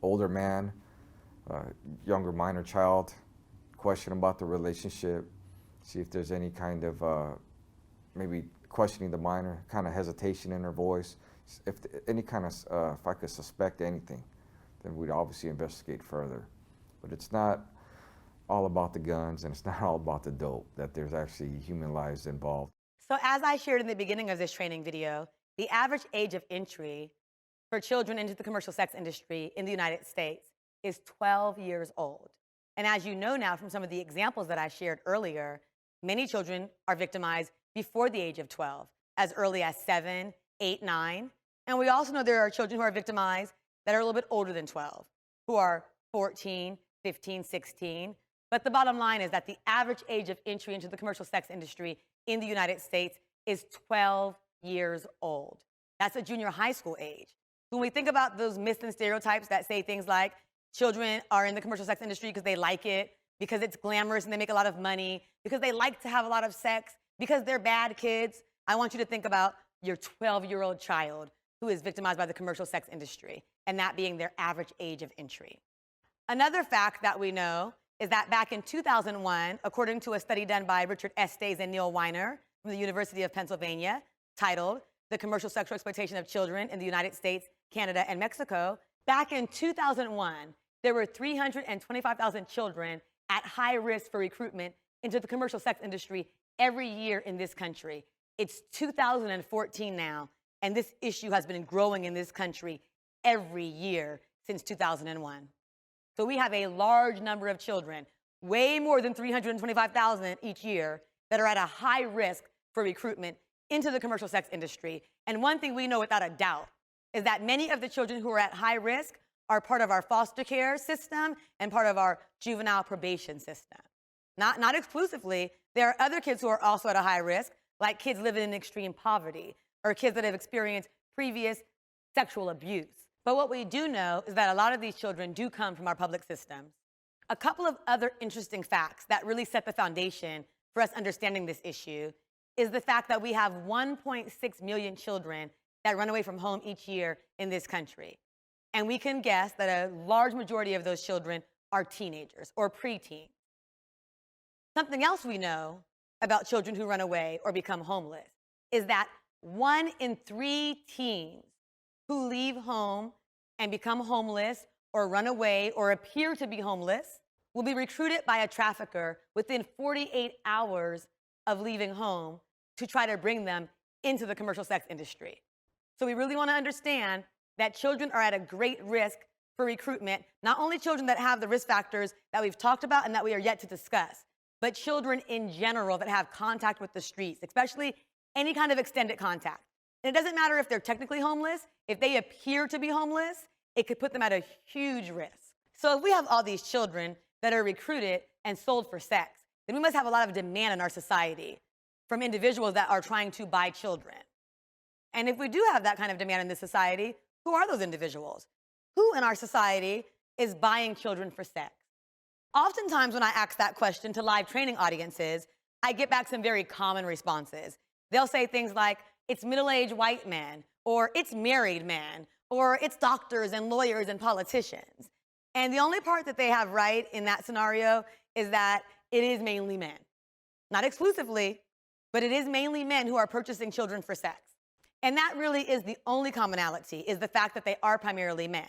older man, younger minor child, question about the relationship, see if there's any kind of maybe questioning the minor, kind of hesitation in her voice. If any kind of, if I could suspect anything, then we'd obviously investigate further. But it's not all about the guns and it's not all about the dope, that there's actually human lives involved. So as I shared in the beginning of this training video, the average age of entry for children into the commercial sex industry in the United States is 12 years old. And as you know now from some of the examples that I shared earlier, many children are victimized before the age of 12, as early as 7, 8, 9. And we also know there are children who are victimized that are a little bit older than 12, who are 14, 15, 16. But the bottom line is that the average age of entry into the commercial sex industry in the United States is 12 years old. That's a junior high school age. When we think about those myths and stereotypes that say things like children are in the commercial sex industry because they like it, because it's glamorous and they make a lot of money, because they like to have a lot of sex, because they're bad kids, I want you to think about your 12-year-old child who is victimized by the commercial sex industry, and that being their average age of entry. Another fact that we know is that back in 2001, according to a study done by Richard Estes and Neil Weiner from the University of Pennsylvania, titled The Commercial Sexual Exploitation of Children in the United States, Canada, and Mexico, back in 2001, there were 325,000 children at high risk for recruitment into the commercial sex industry every year in this country. It's 2014 now, and this issue has been growing in this country every year since 2001. So we have a large number of children, way more than 325,000 each year, that are at a high risk for recruitment into the commercial sex industry. And one thing we know without a doubt is that many of the children who are at high risk are part of our foster care system and part of our juvenile probation system. Not exclusively. There are other kids who are also at a high risk, like kids living in extreme poverty or kids that have experienced previous sexual abuse. But what we do know is that a lot of these children do come from our public systems. A couple of other interesting facts that really set the foundation for us understanding this issue is the fact that we have 1.6 million children that run away from home each year in this country. And we can guess that a large majority of those children are teenagers or preteens. Something else we know about children who run away or become homeless is that 1 in 3 teens who leave home and become homeless or run away or appear to be homeless will be recruited by a trafficker within 48 hours of leaving home to try to bring them into the commercial sex industry. So we really want to understand that children are at a great risk for recruitment, not only children that have the risk factors that we've talked about and that we are yet to discuss, but children in general that have contact with the streets, especially any kind of extended contact. And it doesn't matter if they're technically homeless, if they appear to be homeless, it could put them at a huge risk. So if we have all these children that are recruited and sold for sex, then we must have a lot of demand in our society from individuals that are trying to buy children. And if we do have that kind of demand in this society, who are those individuals? Who in our society is buying children for sex? Oftentimes when I ask that question to live training audiences, I get back some very common responses. They'll say things like, it's middle-aged white men, or it's married men, or it's doctors and lawyers and politicians. And the only part that they have right in that scenario is that it is mainly men. Not exclusively, but it is mainly men who are purchasing children for sex. And that really is the only commonality, is the fact that they are primarily men.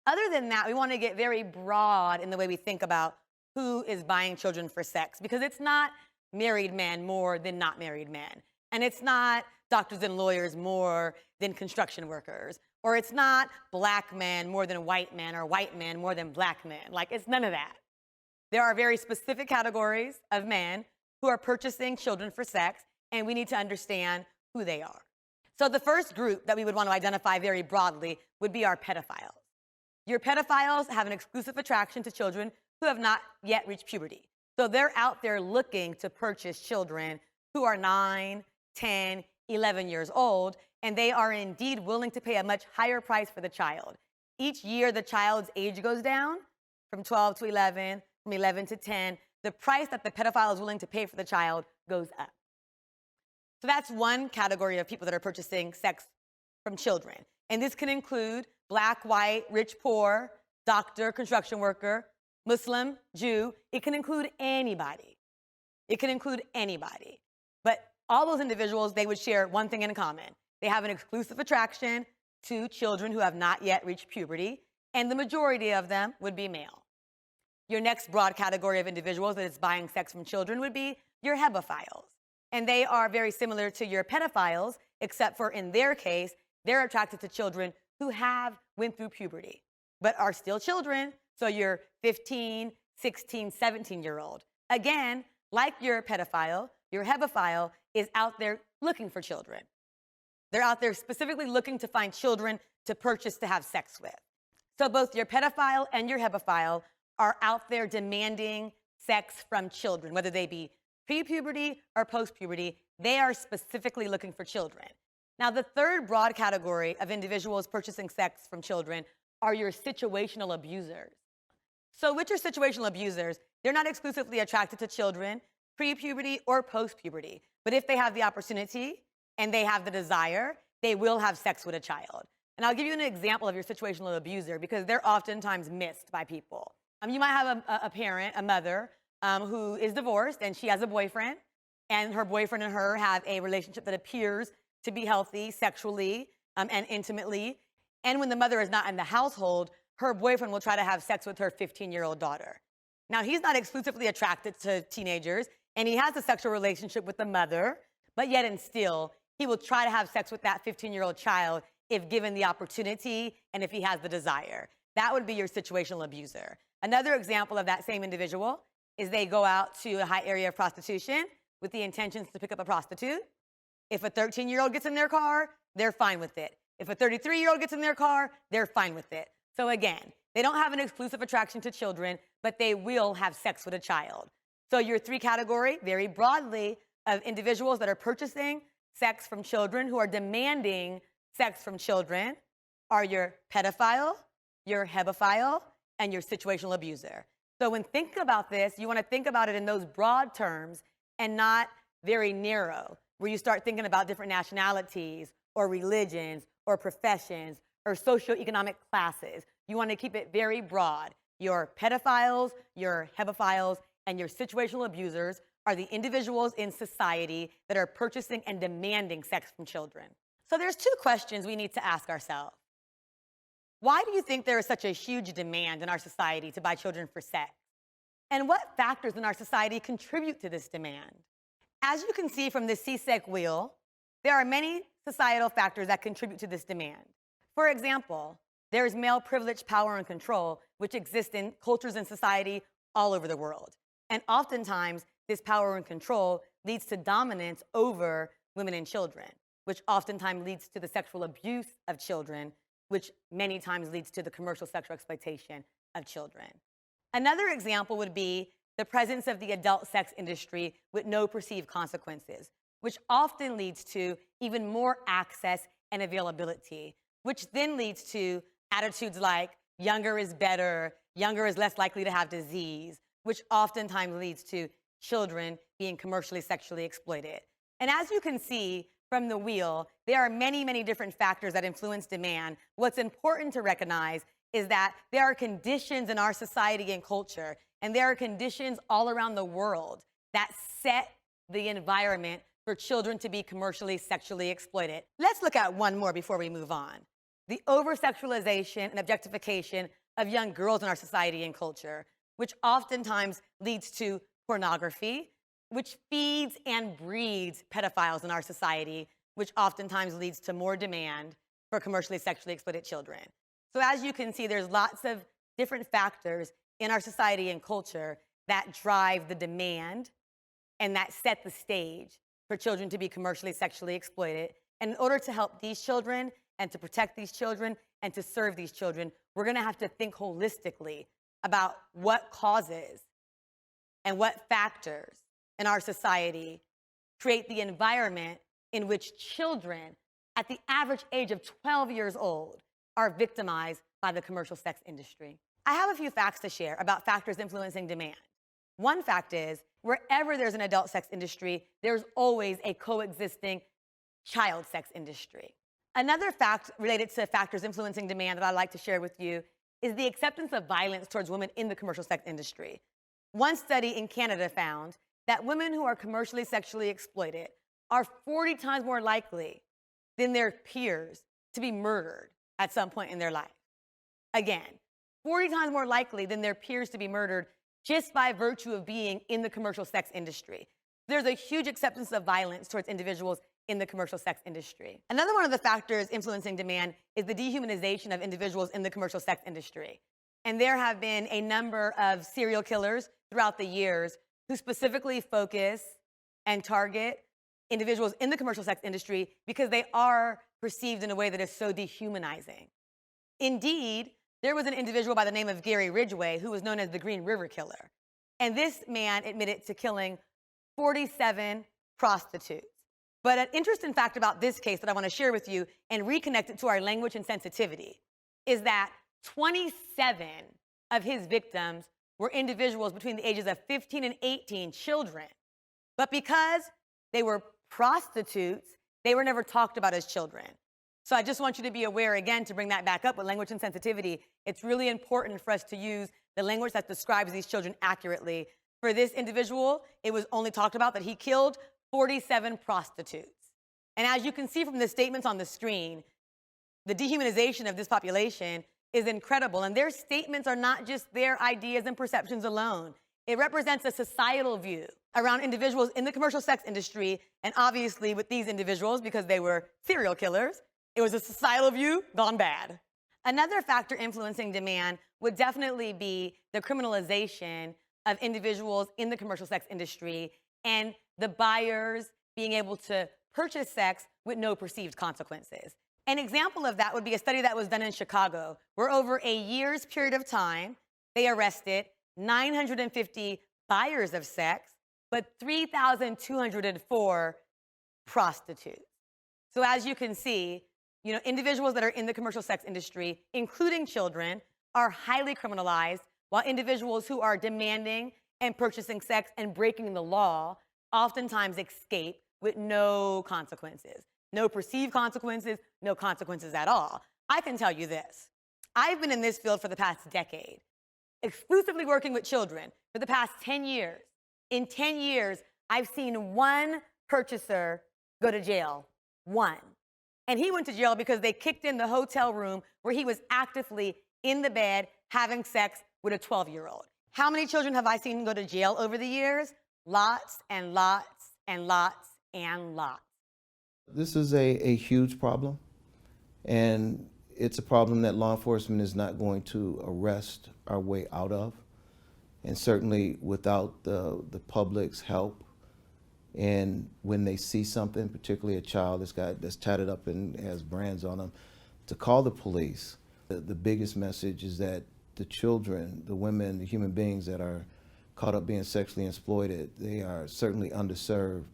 Other than that, we want to get very broad in the way we think about who is buying children for sex, because it's not married men more than not married men. And it's not doctors and lawyers more than construction workers. Or it's not black men more than white men, or white men more than black men. Like, it's none of that. There are very specific categories of men who are purchasing children for sex, and we need to understand who they are. So the first group that we would want to identify very broadly would be our pedophiles. Your pedophiles have an exclusive attraction to children who have not yet reached puberty. So they're out there looking to purchase children who are 9, 10, 11 years old, and they are indeed willing to pay a much higher price for the child. Each year, the child's age goes down from 12 to 11, from 11 to 10. the price that the pedophile is willing to pay for the child goes up. So that's one category of people that are purchasing sex from children. And this can include black, white, rich, poor, doctor, construction worker, Muslim, Jew. It can include anybody. It can include anybody. But all those individuals, they would share one thing in common. They have an exclusive attraction to children who have not yet reached puberty, and the majority of them would be male. Your next broad category of individuals that is buying sex from children would be your hebephiles. And they are very similar to your pedophiles, except for in their case, they're attracted to children who have went through puberty, but are still children. So your 15, 16, 17-year-old. Again, like your pedophile, your hebephile is out there looking for children. They're out there specifically looking to find children to purchase to have sex with. So both your pedophile and your hebephile are out there demanding sex from children, whether they be pre-puberty or post-puberty. They are specifically looking for children. Now, the third broad category of individuals purchasing sex from children are your situational abusers. So with your situational abusers, they're not exclusively attracted to children, pre-puberty or post-puberty. But if they have the opportunity and they have the desire, they will have sex with a child. And I'll give you an example of your situational abuser because they're oftentimes missed by people. You might have a parent, a mother, who is divorced and she has a boyfriend, and her boyfriend and her have a relationship that appears to be healthy sexually and intimately. And when the mother is not in the household, her boyfriend will try to have sex with her 15-year-old daughter. Now, he's not exclusively attracted to teenagers, and he has a sexual relationship with the mother, but yet and still, he will try to have sex with that 15-year-old child if given the opportunity and if he has the desire. That would be your situational abuser. Another example of that same individual is they go out to a high area of prostitution with the intentions to pick up a prostitute. If a 13-year-old gets in their car, they're fine with it. If a 33-year-old gets in their car, they're fine with it. So again, they don't have an exclusive attraction to children, but they will have sex with a child. So your three category, very broadly, of individuals that are purchasing sex from children, who are demanding sex from children, are your pedophile, your hebephile, and your situational abuser. So when thinking about this, you want to think about it in those broad terms and not very narrow, where you start thinking about different nationalities or religions or professions or socioeconomic classes. You want to keep it very broad. Your pedophiles, your hebephiles, and your situational abusers are the individuals in society that are purchasing and demanding sex from children. So there's two questions we need to ask ourselves. Why do you think there is such a huge demand in our society to buy children for sex? And what factors in our society contribute to this demand? As you can see from this CSEC wheel, there are many societal factors that contribute to this demand. For example, there is male privilege, power, and control, which exist in cultures and society all over the world. And oftentimes, this power and control leads to dominance over women and children, which oftentimes leads to the sexual abuse of children, which many times leads to the commercial sexual exploitation of children. Another example would be the presence of the adult sex industry with no perceived consequences, which often leads to even more access and availability, which then leads to attitudes like younger is better, younger is less likely to have disease, which oftentimes leads to children being commercially sexually exploited. And as you can see from the wheel, there are many, many different factors that influence demand. What's important to recognize is that there are conditions in our society and culture, and there are conditions all around the world that set the environment for children to be commercially sexually exploited. Let's look at one more before we move on. The over-sexualization and objectification of young girls in our society and culture, which oftentimes leads to pornography, which feeds and breeds pedophiles in our society, which oftentimes leads to more demand for commercially sexually exploited children. So as you can see, there's lots of different factors in our society and culture that drive the demand and that set the stage for children to be commercially sexually exploited. And in order to help these children and to protect these children and to serve these children, we're going to have to think holistically about what causes and what factors in our society create the environment in which children at the average age of 12 years old are victimized by the commercial sex industry. I have a few facts to share about factors influencing demand. One fact is, wherever there's an adult sex industry, there's always a coexisting child sex industry. Another fact related to factors influencing demand that I'd like to share with you is the acceptance of violence towards women in the commercial sex industry. One study in Canada found that women who are commercially sexually exploited are 40 times more likely than their peers to be murdered at some point in their life. Again, 40 times more likely than their peers to be murdered just by virtue of being in the commercial sex industry. There's a huge acceptance of violence towards individuals in the commercial sex industry. Another one of the factors influencing demand is the dehumanization of individuals in the commercial sex industry. And there have been a number of serial killers throughout the years who specifically focus and target individuals in the commercial sex industry because they are perceived in a way that is so dehumanizing. Indeed, there was an individual by the name of Gary Ridgway who was known as the Green River Killer. And this man admitted to killing 47 prostitutes. But an interesting fact about this case that I want to share with you and reconnect it to our language and sensitivity is that 27 of his victims were individuals between the ages of 15 and 18, children. But because they were prostitutes, they were never talked about as children. So I just want you to be aware, again, to bring that back up with language and sensitivity. It's really important for us to use the language that describes these children accurately. For this individual, it was only talked about that he killed 47 prostitutes. And as you can see from the statements on the screen, the dehumanization of this population is incredible. And their statements are not just their ideas and perceptions alone. It represents a societal view around individuals in the commercial sex industry, and obviously with these individuals, because they were serial killers, it was a societal view gone bad. Another factor influencing demand would definitely be the criminalization of individuals in the commercial sex industry and the buyers being able to purchase sex with no perceived consequences. An example of that would be a study that was done in Chicago, where over a year's period of time, they arrested 950 buyers of sex, but 3,204 prostitutes. So as you can see, individuals that are in the commercial sex industry, including children, are highly criminalized, while individuals who are demanding and purchasing sex and breaking the law oftentimes escape with no consequences. No perceived consequences, no consequences at all. I can tell you this. I've been in this field for the past decade, exclusively working with children for the past 10 years. In 10 years, I've seen one purchaser go to jail. One. And he went to jail because they kicked in the hotel room where he was actively in the bed having sex with a 12-year-old. How many children have I seen go to jail over the years? Lots and lots and lots and lots. This is a huge problem, and it's a problem that law enforcement is not going to arrest our way out of, and certainly without the public's help. And when they see something, particularly a child that's tatted up and has brands on them, to call the police. The biggest message is that the children, the women, the human beings that are caught up being sexually exploited, they are certainly underserved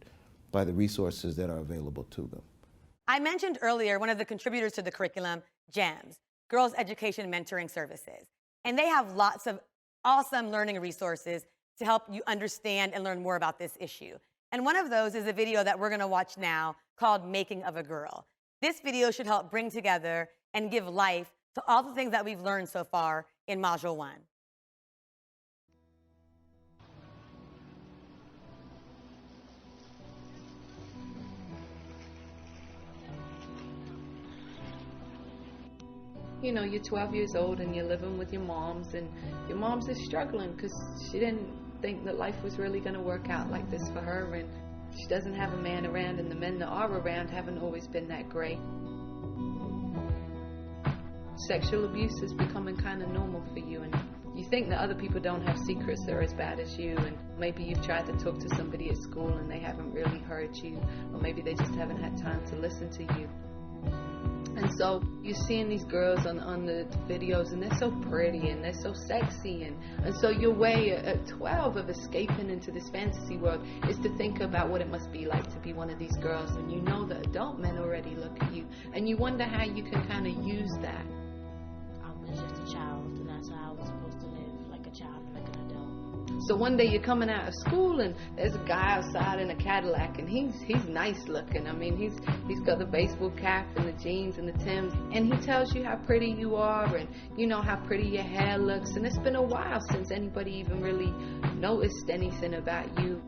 by the resources that are available to them. I mentioned earlier one of the contributors to the curriculum, GEMS, Girls Education Mentoring Services. And they have lots of awesome learning resources to help you understand and learn more about this issue. And one of those is a video that we're going to watch now called Making of a Girl. This video should help bring together and give life to all the things that we've learned so far in Module 1. You're 12 years old and you're living with your moms, and your mom's is struggling because she didn't think that life was really going to work out like this for her, and she doesn't have a man around, and the men that are around haven't always been that great. Sexual abuse is becoming kind of normal for you, and you think that other people don't have secrets that are as bad as you, and maybe you've tried to talk to somebody at school and they haven't really heard you, or maybe they just haven't had time to listen to you. And so you're seeing these girls on the videos, and they're so pretty and they're so sexy, and so your way at 12 of escaping into this fantasy world is to think about what it must be like to be one of these girls, and you know that adult men already look at you, and you wonder how you can kind of use that. I was just a child, and that's how I was supposed to live, like a child, like an adult. So one day you're coming out of school and there's a guy outside in a Cadillac, and he's nice looking. I mean, he's got the baseball cap and the jeans and the Timbs, and he tells you how pretty you are and you know how pretty your hair looks, and it's been a while since anybody even really noticed anything about you.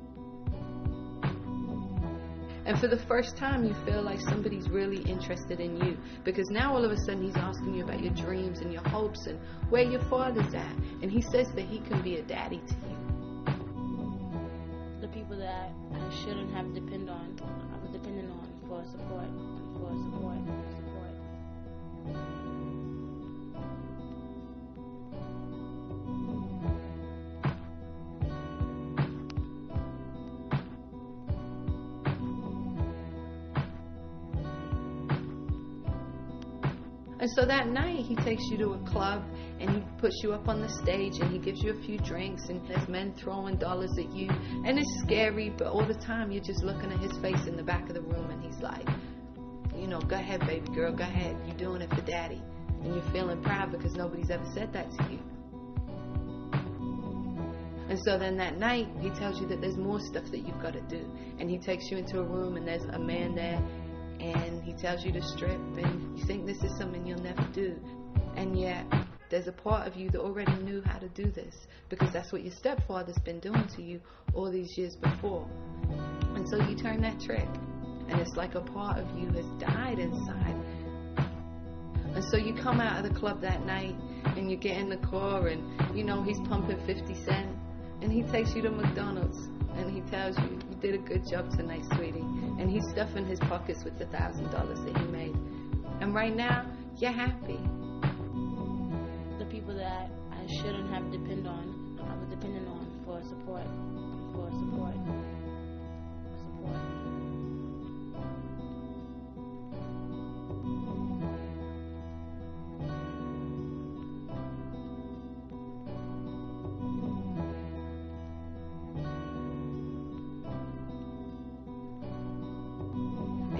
And for the first time, you feel like somebody's really interested in you, because now all of a sudden he's asking you about your dreams and your hopes and where your father's at, and he says that he can be a daddy to you. The people that I shouldn't have depended on, I was dependent on for support. And so that night he takes you to a club and he puts you up on the stage and he gives you a few drinks, and there's men throwing dollars at you, and it's scary, but all the time you're just looking at his face in the back of the room, and he's like, you know, go ahead baby girl, go ahead, you're doing it for daddy. And you're feeling proud because nobody's ever said that to you. And so then that night he tells you that there's more stuff that you've got to do, and he takes you into a room and there's a man there, and he tells you to strip, and you think this is something you'll never do, and yet there's a part of you that already knew how to do this, because that's what your stepfather's been doing to you all these years before. And so you turn that trick, and it's like a part of you has died inside. And so you come out of the club that night and you get in the car, and you know he's pumping 50 Cent, and he takes you to McDonald's and he tells you, you did a good job tonight, sweetie. And he's stuffing his pockets with the $1,000 that he made. And right now, you're happy. The people that I shouldn't have depended on, I was dependent on for support.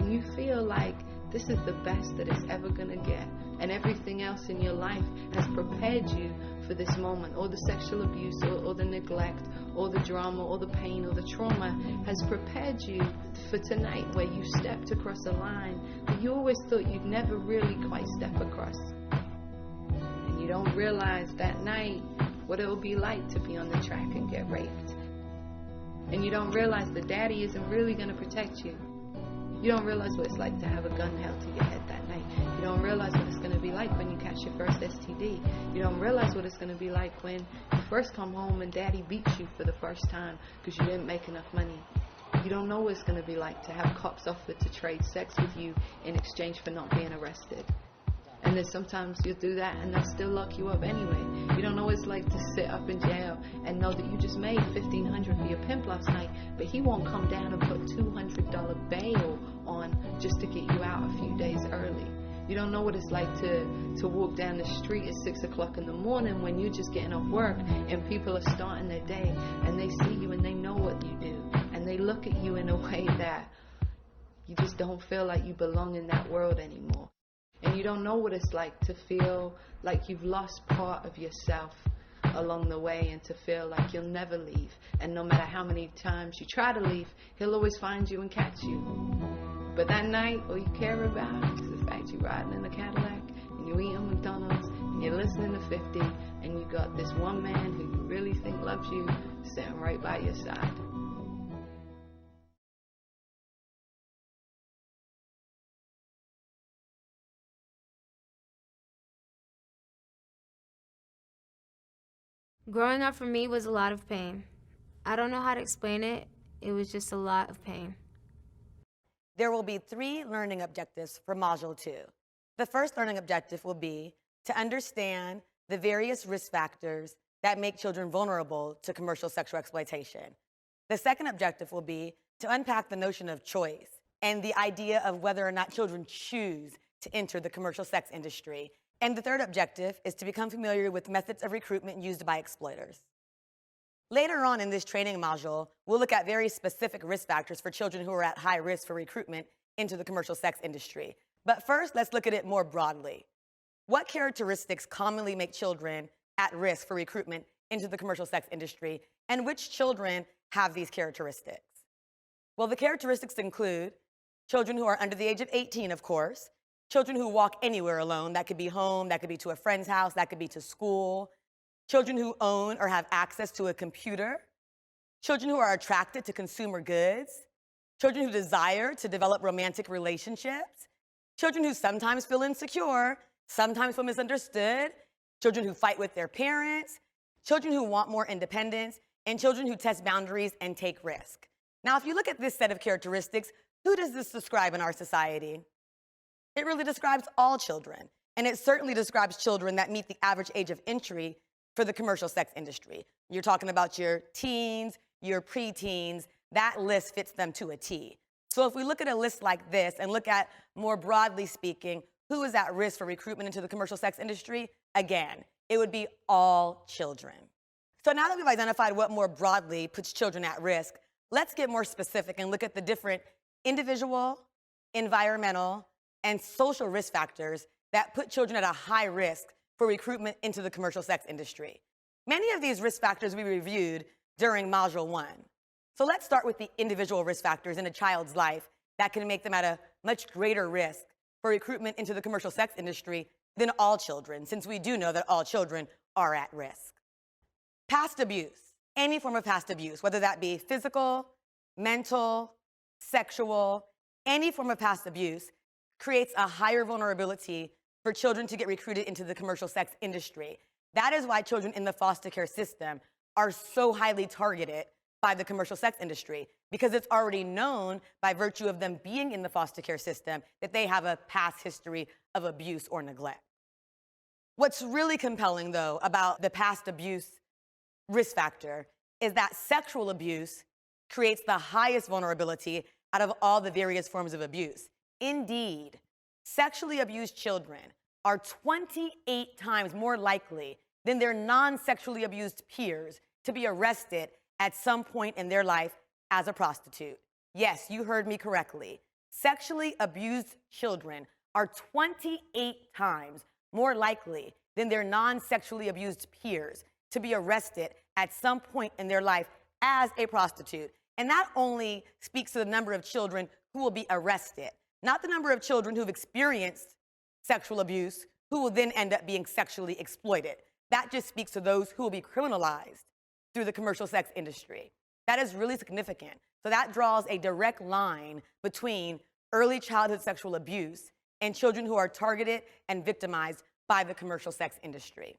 You feel like this is the best that it's ever gonna get, and everything else in your life has prepared you for this moment. All the sexual abuse, or the neglect, or the drama, or the pain, or the trauma has prepared you for tonight, where you stepped across a line that you always thought you'd never really quite step across. And you don't realize that night what it'll be like to be on the track and get raped. And you don't realize that daddy isn't really gonna protect you. You don't realize what it's like to have a gun held to your head that night. You don't realize what it's going to be like when you catch your first STD. You don't realize what it's going to be like when you first come home and daddy beats you for the first time because you didn't make enough money. You don't know what it's going to be like to have cops offer to trade sex with you in exchange for not being arrested. And then sometimes you'll do that and they'll still lock you up anyway. You don't know what it's like to sit up in jail and know that you just made $1,500 for your pimp last night, but he won't come down and put $200 bail on just to get you out a few days early. You don't know what it's like to walk down the street at 6 o'clock in the morning when you're just getting off work and people are starting their day and they see you and they know what you do and they look at you in a way that you just don't feel like you belong in that world anymore. And you don't know what it's like to feel like you've lost part of yourself along the way, and to feel like you'll never leave. And no matter how many times you try to leave, he'll always find you and catch you. But that night, all you care about is the fact you're riding in a Cadillac, and you're eating McDonald's, and you're listening to 50, and you got this one man who you really think loves you sitting right by your side. Growing up for me was a lot of pain. I don't know how to explain it. It was just a lot of pain. There will be 3 learning objectives for Module 2. The first learning objective will be to understand the various risk factors that make children vulnerable to commercial sexual exploitation. The second objective will be to unpack the notion of choice and the idea of whether or not children choose to enter the commercial sex industry. And the third objective is to become familiar with methods of recruitment used by exploiters. Later on in this training module, we'll look at very specific risk factors for children who are at high risk for recruitment into the commercial sex industry. But first, let's look at it more broadly. What characteristics commonly make children at risk for recruitment into the commercial sex industry, and which children have these characteristics? Well, the characteristics include children who are under the age of 18, of course, children who walk anywhere alone. That could be home, that could be to a friend's house, that could be to school. Children who own or have access to a computer. Children who are attracted to consumer goods. Children who desire to develop romantic relationships. Children who sometimes feel insecure, sometimes feel misunderstood. Children who fight with their parents. Children who want more independence. And children who test boundaries and take risk. Now, if you look at this set of characteristics, who does this describe in our society? It really describes all children. And it certainly describes children that meet the average age of entry for the commercial sex industry. You're talking about your teens, your preteens. That list fits them to a T. So if we look at a list like this and look at, more broadly speaking, who is at risk for recruitment into the commercial sex industry, again, it would be all children. So now that we've identified what more broadly puts children at risk, let's get more specific and look at the different individual, environmental, and social risk factors that put children at a high risk for recruitment into the commercial sex industry. Many of these risk factors we reviewed during Module 1. So let's start with the individual risk factors in a child's life that can make them at a much greater risk for recruitment into the commercial sex industry than all children, since we do know that all children are at risk. Past abuse, any form of past abuse, whether that be physical, mental, sexual, any form of past abuse creates a higher vulnerability for children to get recruited into the commercial sex industry. That is why children in the foster care system are so highly targeted by the commercial sex industry, because it's already known by virtue of them being in the foster care system that they have a past history of abuse or neglect. What's really compelling, though, about the past abuse risk factor is that sexual abuse creates the highest vulnerability out of all the various forms of abuse. Indeed, sexually abused children are 28 times more likely than their non-sexually abused peers to be arrested at some point in their life as a prostitute. Yes, you heard me correctly. Sexually abused children are 28 times more likely than their non-sexually abused peers to be arrested at some point in their life as a prostitute. And that only speaks to the number of children who will be arrested, not the number of children who've experienced sexual abuse who will then end up being sexually exploited. That just speaks to those who will be criminalized through the commercial sex industry. That is really significant. So that draws a direct line between early childhood sexual abuse and children who are targeted and victimized by the commercial sex industry.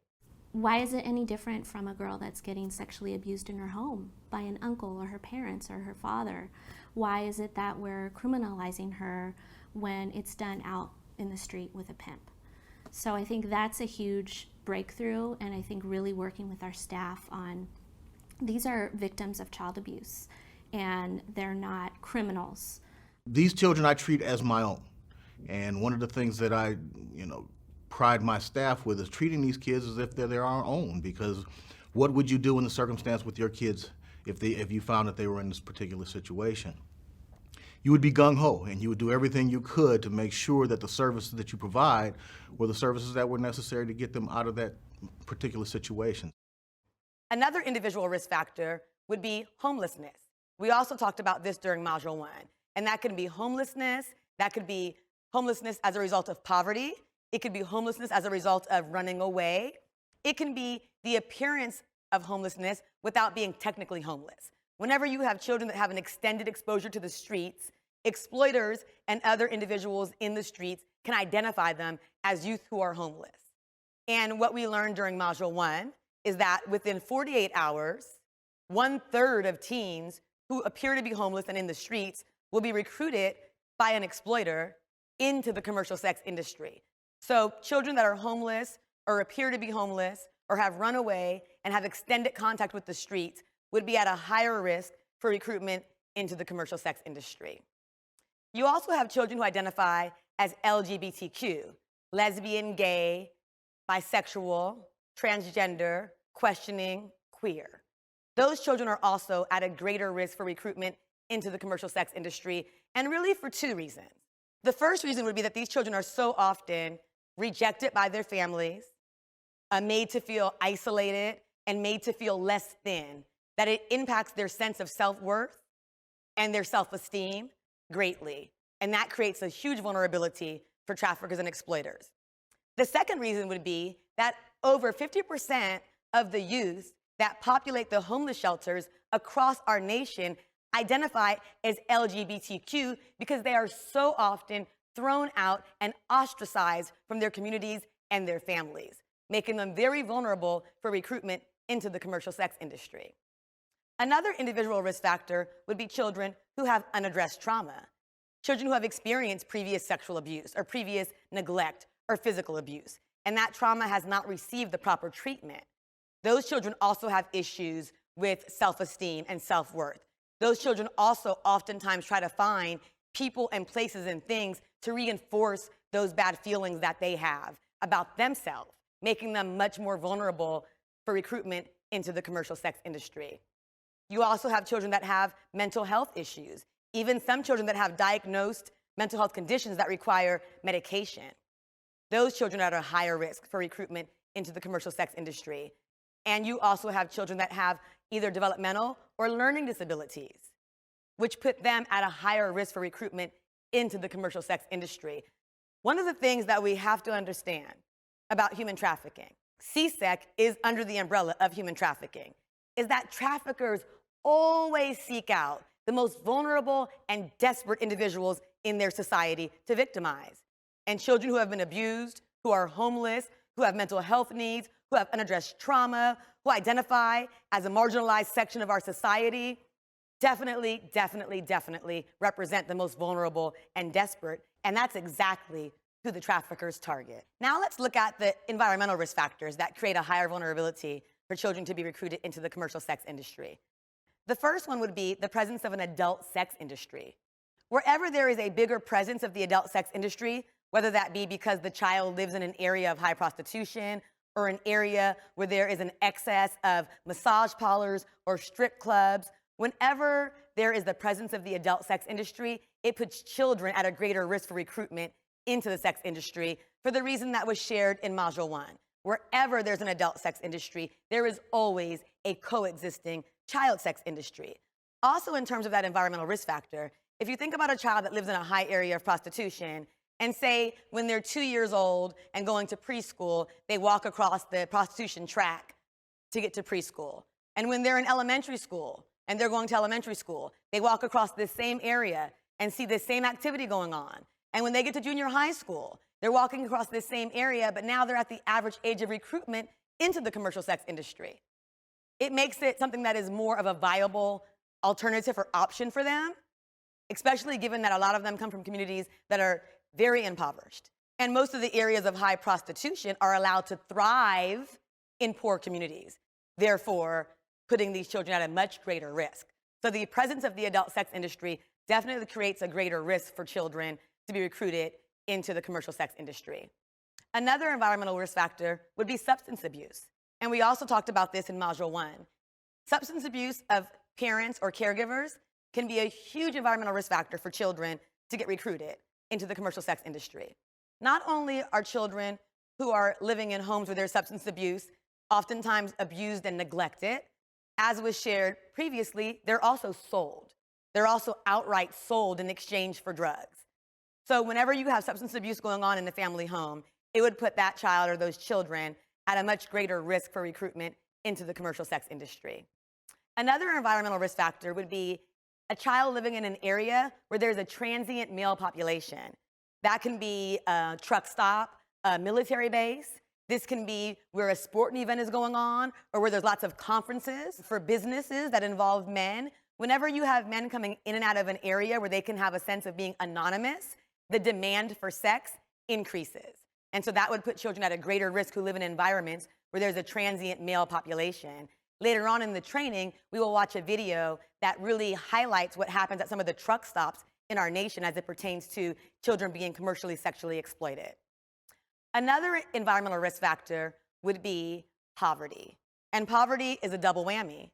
Why is it any different from a girl that's getting sexually abused in her home by an uncle or her parents or her father? Why is it that we're criminalizing her when it's done out in the street with a pimp? So I think that's a huge breakthrough, and I think really working with our staff on, these are victims of child abuse and they're not criminals. These children I treat as my own. And one of the things that I, pride my staff with is treating these kids as if they're our own, because what would you do in the circumstance with your kids if you found that they were in this particular situation? You would be gung-ho, and you would do everything you could to make sure that the services that you provide were the services that were necessary to get them out of that particular situation. Another individual risk factor would be homelessness. We also talked about this during Module 1, and that could be homelessness. That could be homelessness as a result of poverty. It could be homelessness as a result of running away. It can be the appearance of homelessness without being technically homeless. Whenever you have children that have an extended exposure to the streets, exploiters and other individuals in the streets can identify them as youth who are homeless. And what we learned during Module 1 is that within 48 hours, 1/3 of teens who appear to be homeless and in the streets will be recruited by an exploiter into the commercial sex industry. So children that are homeless or appear to be homeless or have run away and have extended contact with the streets would be at a higher risk for recruitment into the commercial sex industry. You also have children who identify as LGBTQ, lesbian, gay, bisexual, transgender, questioning, queer. Those children are also at a greater risk for recruitment into the commercial sex industry, and really for two reasons. The first reason would be that these children are so often rejected by their families, made to feel isolated and made to feel less than, that it impacts their sense of self-worth and their self-esteem greatly. And that creates a huge vulnerability for traffickers and exploiters. The second reason would be that over 50% of the youth that populate the homeless shelters across our nation identify as LGBTQ because they are so often thrown out and ostracized from their communities and their families, making them very vulnerable for recruitment into the commercial sex industry. Another individual risk factor would be children who have unaddressed trauma, children who have experienced previous sexual abuse or previous neglect or physical abuse, and that trauma has not received the proper treatment. Those children also have issues with self-esteem and self-worth. Those children also oftentimes try to find people and places and things to reinforce those bad feelings that they have about themselves, making them much more vulnerable for recruitment into the commercial sex industry. You also have children that have mental health issues, even some children that have diagnosed mental health conditions that require medication. Those children are at a higher risk for recruitment into the commercial sex industry. And you also have children that have either developmental or learning disabilities, which put them at a higher risk for recruitment into the commercial sex industry. One of the things that we have to understand about human trafficking, CSEC is under the umbrella of human trafficking, is that traffickers always seek out the most vulnerable and desperate individuals in their society to victimize. And children who have been abused, who are homeless, who have mental health needs, who have unaddressed trauma, who identify as a marginalized section of our society, definitely represent the most vulnerable and desperate, and that's exactly who the traffickers target. Now let's look at the environmental risk factors that create a higher vulnerability for children to be recruited into the commercial sex industry. The first one would be the presence of an adult sex industry. Wherever there is a bigger presence of the adult sex industry, whether that be because the child lives in an area of high prostitution or an area where there is an excess of massage parlors or strip clubs, whenever there is the presence of the adult sex industry, it puts children at a greater risk for recruitment into the sex industry for the reason that was shared in Module 1. Wherever there's an adult sex industry, there is always a coexisting child sex industry. Also, in terms of that environmental risk factor, if you think about a child that lives in a high area of prostitution, and say when they're 2 years old and going to preschool, they walk across the prostitution track to get to preschool. And when they're in elementary school and they're going to elementary school, they walk across this same area and see this same activity going on. And when they get to junior high school, they're walking across this same area, but now they're at the average age of recruitment into the commercial sex industry. It makes it something that is more of a viable alternative or option for them, especially given that a lot of them come from communities that are very impoverished. And most of the areas of high prostitution are allowed to thrive in poor communities, therefore putting these children at a much greater risk. So the presence of the adult sex industry definitely creates a greater risk for children to be recruited into the commercial sex industry. Another environmental risk factor would be substance abuse. And we also talked about this in Module 1. Substance abuse of parents or caregivers can be a huge environmental risk factor for children to get recruited into the commercial sex industry. Not only are children who are living in homes where there's substance abuse oftentimes abused and neglected, as was shared previously, they're also sold. They're also outright sold in exchange for drugs. So whenever you have substance abuse going on in the family home, it would put that child or those children at a much greater risk for recruitment into the commercial sex industry. Another environmental risk factor would be a child living in an area where there's a transient male population. That can be a truck stop, a military base. This can be where a sporting event is going on or where there's lots of conferences for businesses that involve men. Whenever you have men coming in and out of an area where they can have a sense of being anonymous, the demand for sex increases. And so that would put children at a greater risk who live in environments where there's a transient male population. Later on in the training, we will watch a video that really highlights what happens at some of the truck stops in our nation as it pertains to children being commercially sexually exploited. Another environmental risk factor would be poverty. And poverty is a double whammy.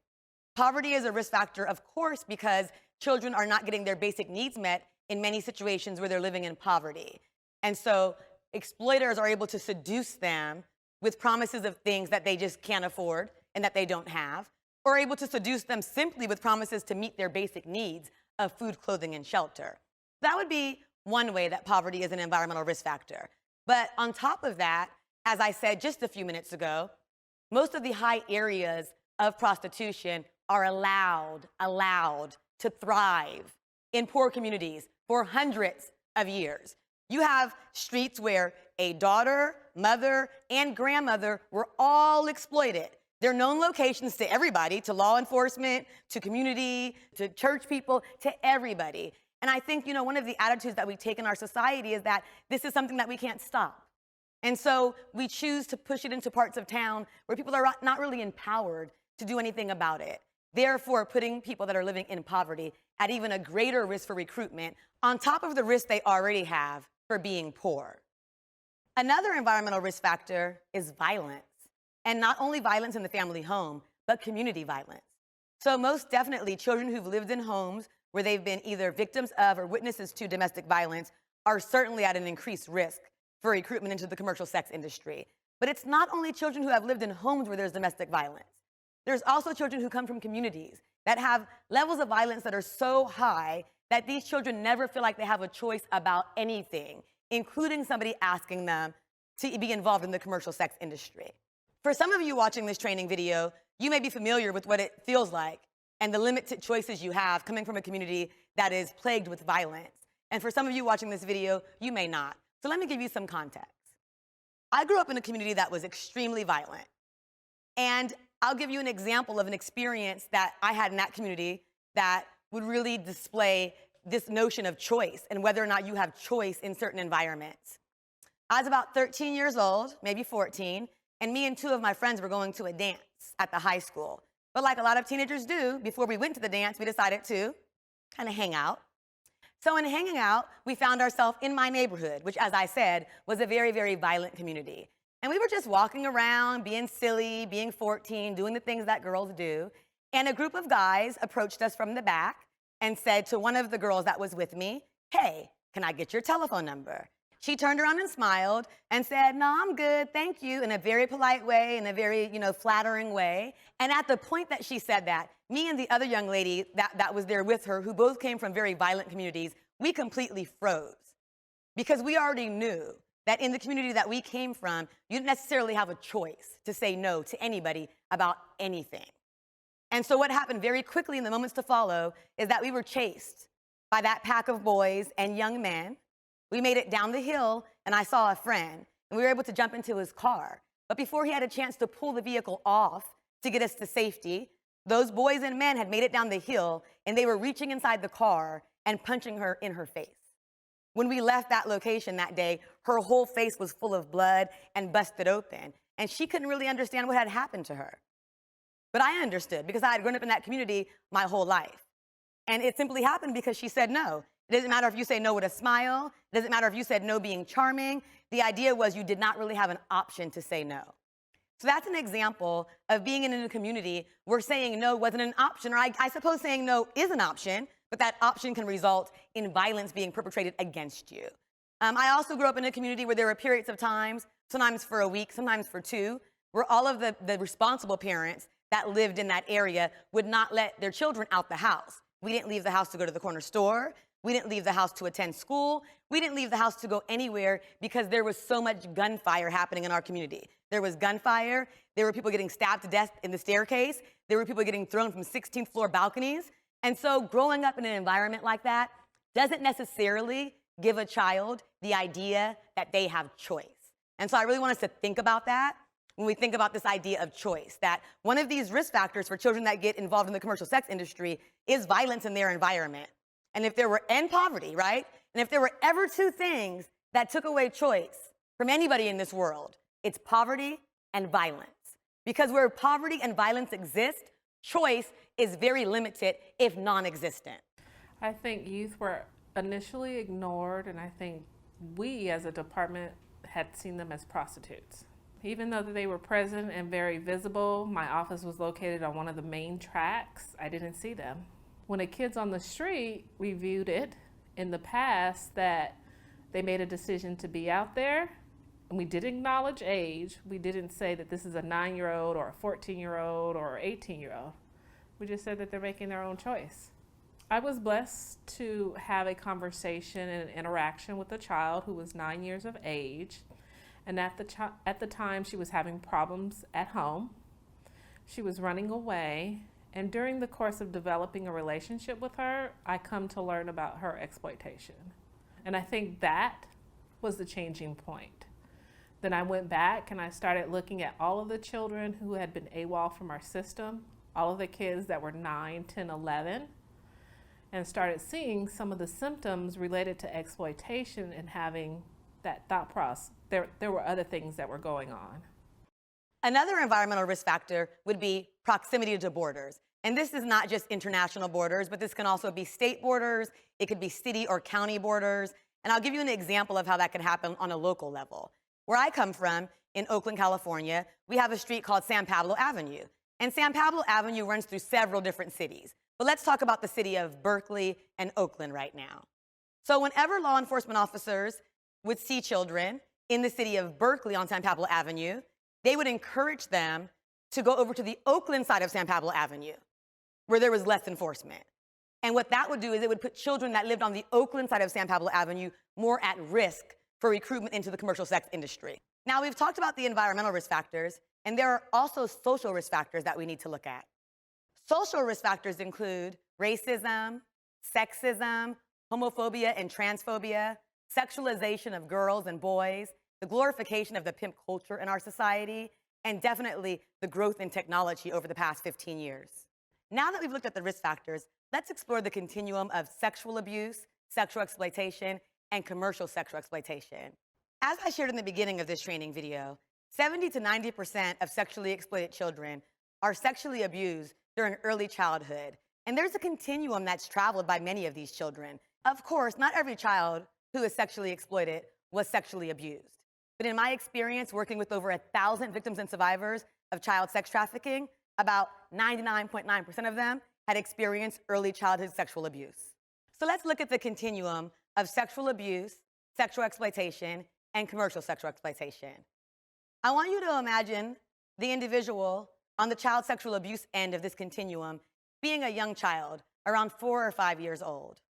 Poverty is a risk factor, of course, because children are not getting their basic needs met in many situations where they're living in poverty. And so exploiters are able to seduce them with promises of things that they just can't afford and that they don't have, or able to seduce them simply with promises to meet their basic needs of food, clothing, and shelter. That would be one way that poverty is an environmental risk factor. But on top of that, as I said just a few minutes ago, most of the high areas of prostitution are allowed to thrive in poor communities for hundreds of years. You have streets where a daughter, mother, and grandmother were all exploited. They're known locations to everybody, to law enforcement, to community, to church people, to everybody. And I think, one of the attitudes that we take in our society is that this is something that we can't stop. And so we choose to push it into parts of town where people are not really empowered to do anything about it. Therefore, putting people that are living in poverty at even a greater risk for recruitment on top of the risk they already have for being poor. Another environmental risk factor is violence. And not only violence in the family home, but community violence. So most definitely, children who've lived in homes where they've been either victims of or witnesses to domestic violence are certainly at an increased risk for recruitment into the commercial sex industry. But it's not only children who have lived in homes where there's domestic violence. There's also children who come from communities that have levels of violence that are so high that these children never feel like they have a choice about anything, including somebody asking them to be involved in the commercial sex industry. For some of you watching this training video, you may be familiar with what it feels like and the limited choices you have coming from a community that is plagued with violence. And for some of you watching this video, you may not. So let me give you some context. I grew up in a community that was extremely violent. And I'll give you an example of an experience that I had in that community that would really display this notion of choice and whether or not you have choice in certain environments. I was about 13 years old, maybe 14, and me and two of my friends were going to a dance at the high school. But like a lot of teenagers do, before we went to the dance, we decided to kind of hang out. So in hanging out, we found ourselves in my neighborhood, which, as I said, was a very, very violent community. And we were just walking around, being silly, being 14, doing the things that girls do. And a group of guys approached us from the back and said to one of the girls that was with me, "Hey, can I get your telephone number?" She turned around and smiled and said, "No, I'm good, thank you," in a very polite way, in a very, flattering way. And at the point that she said that, me and the other young lady that was there with her, who both came from very violent communities, we completely froze. Because we already knew that in the community that we came from, you didn't necessarily have a choice to say no to anybody about anything. And so what happened very quickly in the moments to follow is that we were chased by that pack of boys and young men. We made it down the hill, and I saw a friend, and we were able to jump into his car. But before he had a chance to pull the vehicle off to get us to safety, those boys and men had made it down the hill, and they were reaching inside the car and punching her in her face. When we left that location that day, her whole face was full of blood and busted open, and she couldn't really understand what had happened to her. But I understood, because I had grown up in that community my whole life. And it simply happened because she said no. It doesn't matter if you say no with a smile. It doesn't matter if you said no being charming. The idea was you did not really have an option to say no. So that's an example of being in a community where saying no wasn't an option, or I suppose saying no is an option, but that option can result in violence being perpetrated against you. I also grew up in a community where there were periods of times, sometimes for a week, sometimes for two, where all of the responsible parents that lived in that area would not let their children out the house. We didn't leave the house to go to the corner store. We didn't leave the house to attend school. We didn't leave the house to go anywhere because there was so much gunfire happening in our community. There was gunfire. There were people getting stabbed to death in the staircase. There were people getting thrown from 16th floor balconies. And so growing up in an environment like that doesn't necessarily give a child the idea that they have choice. And so I really want us to think about that when we think about this idea of choice, that one of these risk factors for children that get involved in the commercial sex industry is violence in their environment. And if there were, and poverty, right? And if there were ever two things that took away choice from anybody in this world, it's poverty and violence. Because where poverty and violence exist, choice is very limited, if non-existent. I think youth were initially ignored, and I think we as a department had seen them as prostitutes. Even though they were present and very visible, my office was located on one of the main tracks, I didn't see them. When a kid's on the street, we viewed it in the past that they made a decision to be out there We did acknowledge age. We didn't say that this is a 9-year-old or a 14-year-old or an 18-year-old. We just said that they're making their own choice. I was blessed to have a conversation and an interaction with a child who was 9 years of age. And at the time, she was having problems at home. She was running away. And during the course of developing a relationship with her, I come to learn about her exploitation. And I think that was the changing point. Then I went back and I started looking at all of the children who had been AWOL from our system, all of the kids that were 9, 10, 11, and started seeing some of the symptoms related to exploitation and having that thought process. There were other things that were going on. Another environmental risk factor would be proximity to borders. And this is not just international borders, but this can also be state borders, it could be city or county borders. And I'll give you an example of how that can happen on a local level. Where I come from, in Oakland, California, we have a street called San Pablo Avenue. And San Pablo Avenue runs through several different cities. But let's talk about the city of Berkeley and Oakland right now. So whenever law enforcement officers would see children in the city of Berkeley on San Pablo Avenue, they would encourage them to go over to the Oakland side of San Pablo Avenue, where there was less enforcement. And what that would do is it would put children that lived on the Oakland side of San Pablo Avenue more at risk for recruitment into the commercial sex industry. Now, we've talked about the environmental risk factors, and there are also social risk factors that we need to look at. Social risk factors include racism, sexism, homophobia and transphobia, sexualization of girls and boys, the glorification of the pimp culture in our society, and definitely the growth in technology over the past 15 years. Now that we've looked at the risk factors, let's explore the continuum of sexual abuse, sexual exploitation, and commercial sexual exploitation. As I shared in the beginning of this training video, 70 to 90% of sexually exploited children are sexually abused during early childhood. And there's a continuum that's traveled by many of these children. Of course, not every child who is sexually exploited was sexually abused. But in my experience working with over 1,000 victims and survivors of child sex trafficking, about 99.9% of them had experienced early childhood sexual abuse. So let's look at the continuum of sexual abuse, sexual exploitation, and commercial sexual exploitation. I want you to imagine the individual on the child sexual abuse end of this continuum being a young child, around 4 or 5 years old.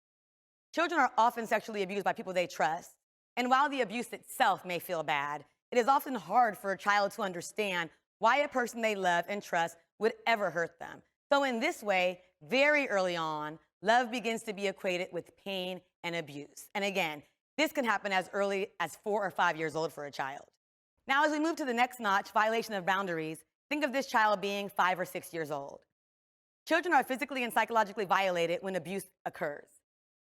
Children are often sexually abused by people they trust, and while the abuse itself may feel bad, it is often hard for a child to understand why a person they love and trust would ever hurt them. So in this way, very early on, love begins to be equated with pain and abuse. And again, this can happen as early as 4 or 5 years old for a child. Now, as we move to the next notch, violation of boundaries, think of this child being 5 or 6 years old. Children are physically and psychologically violated when abuse occurs.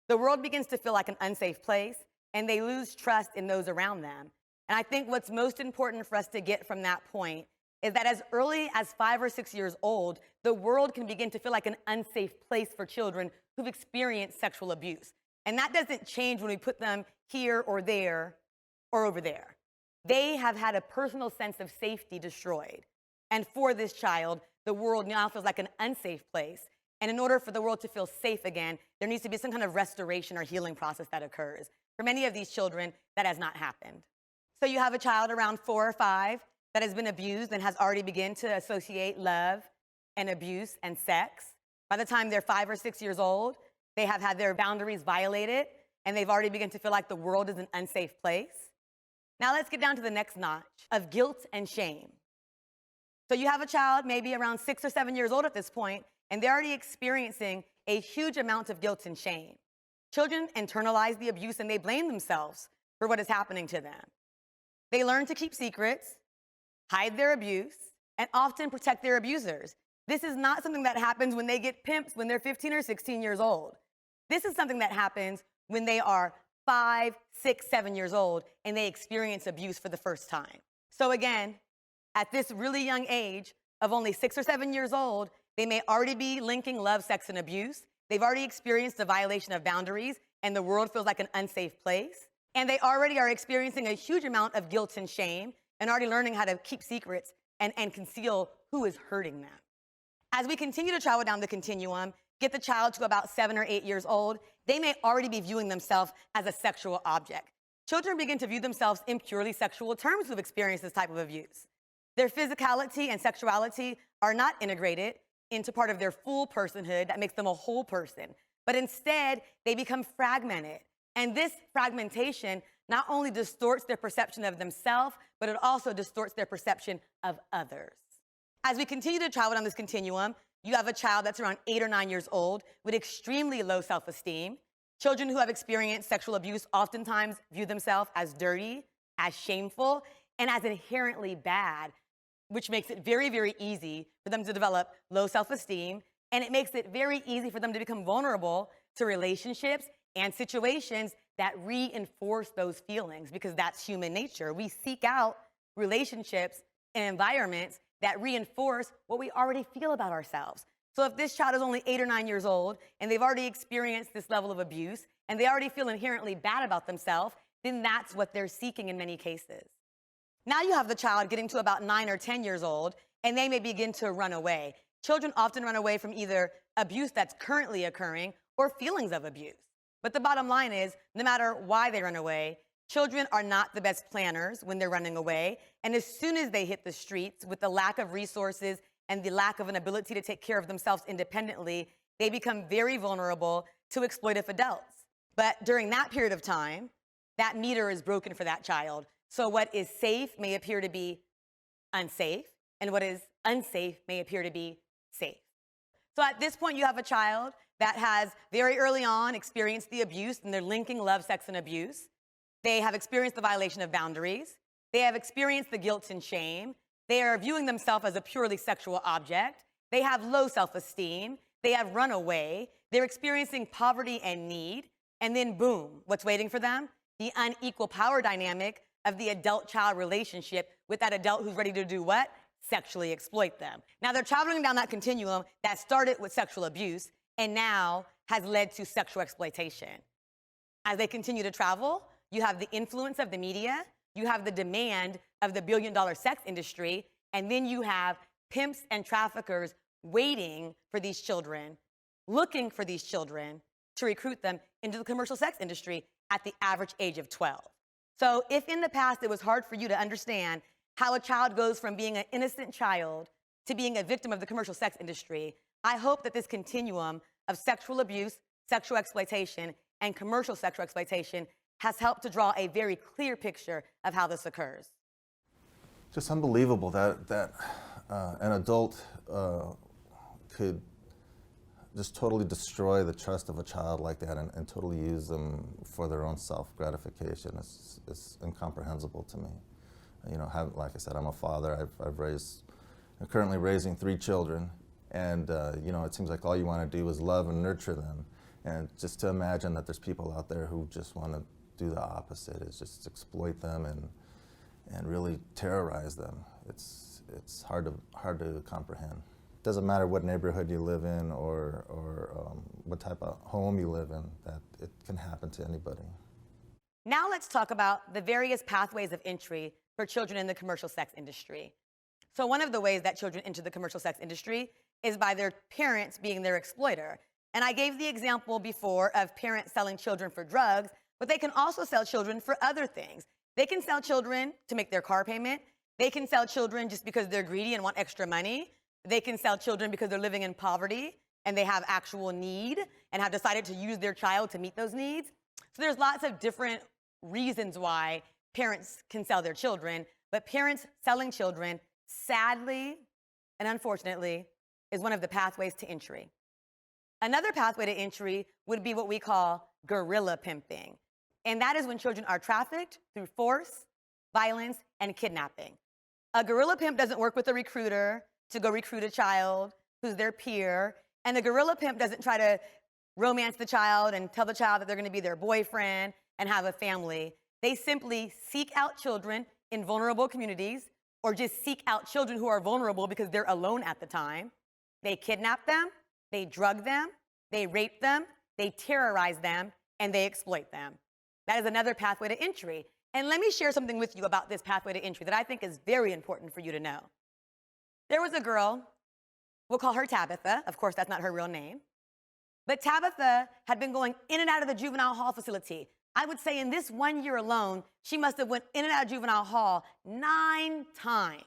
The world begins to feel like an unsafe place, and they lose trust in those around them. And I think what's most important for us to get from that point is that as early as 5 or 6 years old, the world can begin to feel like an unsafe place for children who've experienced sexual abuse. And that doesn't change when we put them here or there or over there. They have had a personal sense of safety destroyed. And for this child, the world now feels like an unsafe place. And in order for the world to feel safe again, there needs to be some kind of restoration or healing process that occurs. For many of these children, that has not happened. So you have a child around 4 or 5 that has been abused and has already begun to associate love and abuse and sex. By the time they're 5 or 6 years old, they have had their boundaries violated, and they've already begun to feel like the world is an unsafe place. Now let's get down to the next notch of guilt and shame. So you have a child maybe around 6 or 7 years old at this point, and they're already experiencing a huge amount of guilt and shame. Children internalize the abuse and they blame themselves for what is happening to them. They learn to keep secrets, hide their abuse, and often protect their abusers. This is not something that happens when they get pimps when they're 15 or 16 years old. This is something that happens when they are 5, 6, 7 years old and they experience abuse for the first time. So again, at this really young age of only 6 or 7 years old, they may already be linking love, sex, and abuse. They've already experienced the violation of boundaries and the world feels like an unsafe place. And they already are experiencing a huge amount of guilt and shame and already learning how to keep secrets and conceal who is hurting them. As we continue to travel down the continuum, get the child to about 7 or 8 years old, they may already be viewing themselves as a sexual object. children begin to view themselves in purely sexual terms who've experienced this type of abuse. Their physicality and sexuality are not integrated into part of their full personhood that makes them a whole person, but instead they become fragmented. And this fragmentation not only distorts their perception of themselves, but it also distorts their perception of others. As we continue to travel down this continuum, you have a child that's around 8 or 9 years old with extremely low self-esteem. Children who have experienced sexual abuse oftentimes view themselves as dirty, as shameful, and as inherently bad, which makes it very, very easy for them to develop low self-esteem, and it makes it very easy for them to become vulnerable to relationships and situations that reinforce those feelings, because that's human nature. We seek out relationships and environments that reinforce what we already feel about ourselves. So if this child is only 8 or 9 years old and they've already experienced this level of abuse and they already feel inherently bad about themselves, then that's what they're seeking in many cases. Now you have the child getting to about 9 or 10 years old and they may begin to run away. Children often run away from either abuse that's currently occurring or feelings of abuse. But the bottom line is, no matter why they run away, children are not the best planners when they're running away. And as soon as they hit the streets with the lack of resources and the lack of an ability to take care of themselves independently, they become very vulnerable to exploitive adults. But during that period of time, that meter is broken for that child. So what is safe may appear to be unsafe, and what is unsafe may appear to be safe. So at this point, you have a child that has very early on experienced the abuse, and they're linking love, sex, and abuse. They have experienced the violation of boundaries. They have experienced the guilt and shame. They are viewing themselves as a purely sexual object. They have low self-esteem. They have run away. They're experiencing poverty and need. And then boom, what's waiting for them? The unequal power dynamic of the adult-child relationship with that adult who's ready to do what? Sexually exploit them. Now they're traveling down that continuum that started with sexual abuse and now has led to sexual exploitation. As they continue to travel, you have the influence of the media, you have the demand of the billion-dollar sex industry, and then you have pimps and traffickers waiting for these children, looking for these children to recruit them into the commercial sex industry at the average age of 12. So if in the past it was hard for you to understand how a child goes from being an innocent child to being a victim of the commercial sex industry, I hope that this continuum of sexual abuse, sexual exploitation, and commercial sexual exploitation has helped to draw a very clear picture of how this occurs. Just unbelievable that an adult could just totally destroy the trust of a child like that and totally use them for their own self-gratification. It's incomprehensible to me. You know, like I said, I'm a father. I'm currently raising 3 children, and you know, it seems like all you want to do is love and nurture them. And just to imagine that there's people out there who just want to do the opposite, is just exploit them and really terrorize them. It's hard to comprehend. It doesn't matter what neighborhood you live in or what type of home you live in, that it can happen to anybody. Now let's talk about the various pathways of entry for children in the commercial sex industry. So one of the ways that children enter the commercial sex industry is by their parents being their exploiter. And I gave the example before of parents selling children for drugs, but they can also sell children for other things. They can sell children to make their car payment. They can sell children just because they're greedy and want extra money. They can sell children because they're living in poverty and they have actual need and have decided to use their child to meet those needs. So there's lots of different reasons why parents can sell their children, but parents selling children, sadly and unfortunately, is one of the pathways to entry. Another pathway to entry would be what we call guerrilla pimping. And that is when children are trafficked through force, violence, and kidnapping. A guerrilla pimp doesn't work with a recruiter to go recruit a child who's their peer. And the guerrilla pimp doesn't try to romance the child and tell the child that they're going to be their boyfriend and have a family. They simply seek out children in vulnerable communities or just seek out children who are vulnerable because they're alone at the time. They kidnap them, they drug them, they rape them, they terrorize them, and they exploit them. That is another pathway to entry. And let me share something with you about this pathway to entry that I think is very important for you to know. There was a girl, we'll call her Tabitha. Of course, that's not her real name. But Tabitha had been going in and out of the juvenile hall facility. I would say in this 1 year alone, she must have went in and out of juvenile hall 9 times.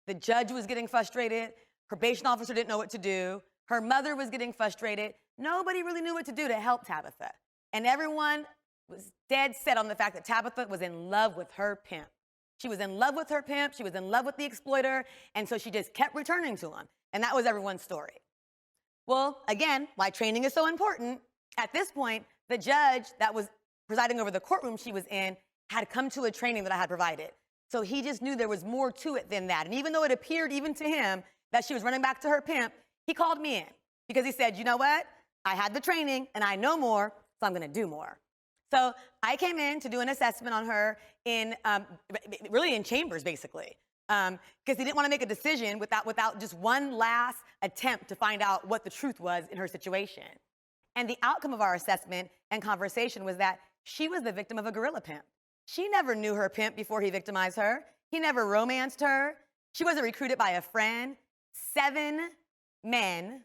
The judge was getting frustrated. Probation officer didn't know what to do. Her mother was getting frustrated. Nobody really knew what to do to help Tabitha. And everyone was dead set on the fact that Tabitha was in love with her pimp. She was in love with her pimp. She was in love with the exploiter. And so she just kept returning to him. And that was everyone's story. Well, again, why training is so important, at this point, the judge that was presiding over the courtroom she was in had come to a training that I had provided. So he just knew there was more to it than that. And even though it appeared even to him that she was running back to her pimp, he called me in because he said, you know what? I had the training and I know more, so I'm going to do more. So I came in to do an assessment on her in really in chambers, basically, because he didn't want to make a decision without just one last attempt to find out what the truth was in her situation. And the outcome of our assessment and conversation was that she was the victim of a gorilla pimp. She never knew her pimp before he victimized her. He never romanced her. She wasn't recruited by a friend. 7 men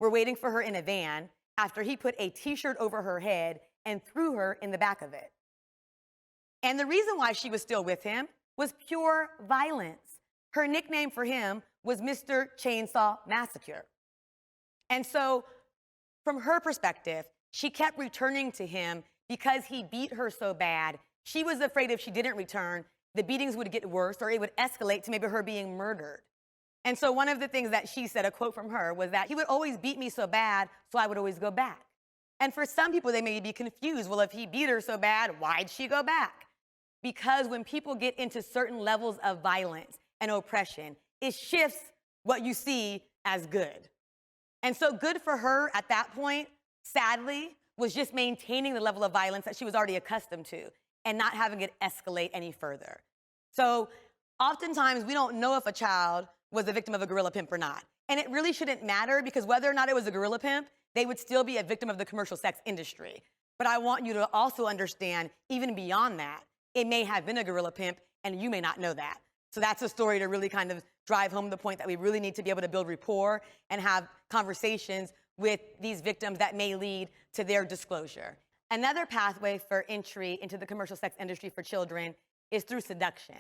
were waiting for her in a van after he put a t-shirt over her head and threw her in the back of it. And the reason why she was still with him was pure violence. Her nickname for him was Mr. Chainsaw Massacre. And so, from her perspective, she kept returning to him because he beat her so bad. She was afraid if she didn't return, the beatings would get worse or it would escalate to maybe her being murdered. And so one of the things that she said, a quote from her, was that he would always beat me so bad, so I would always go back. And for some people, they may be confused. Well, if he beat her so bad, why'd she go back? Because when people get into certain levels of violence and oppression, it shifts what you see as good. And so good for her at that point, sadly, was just maintaining the level of violence that she was already accustomed to and not having it escalate any further. So oftentimes we don't know if a child was a victim of a gorilla pimp or not. And it really shouldn't matter because whether or not it was a gorilla pimp, they would still be a victim of the commercial sex industry. But I want you to also understand, even beyond that, it may have been a gorilla pimp and you may not know that. So that's a story to really kind of drive home the point that we really need to be able to build rapport and have conversations with these victims that may lead to their disclosure. Another pathway for entry into the commercial sex industry for children is through seduction.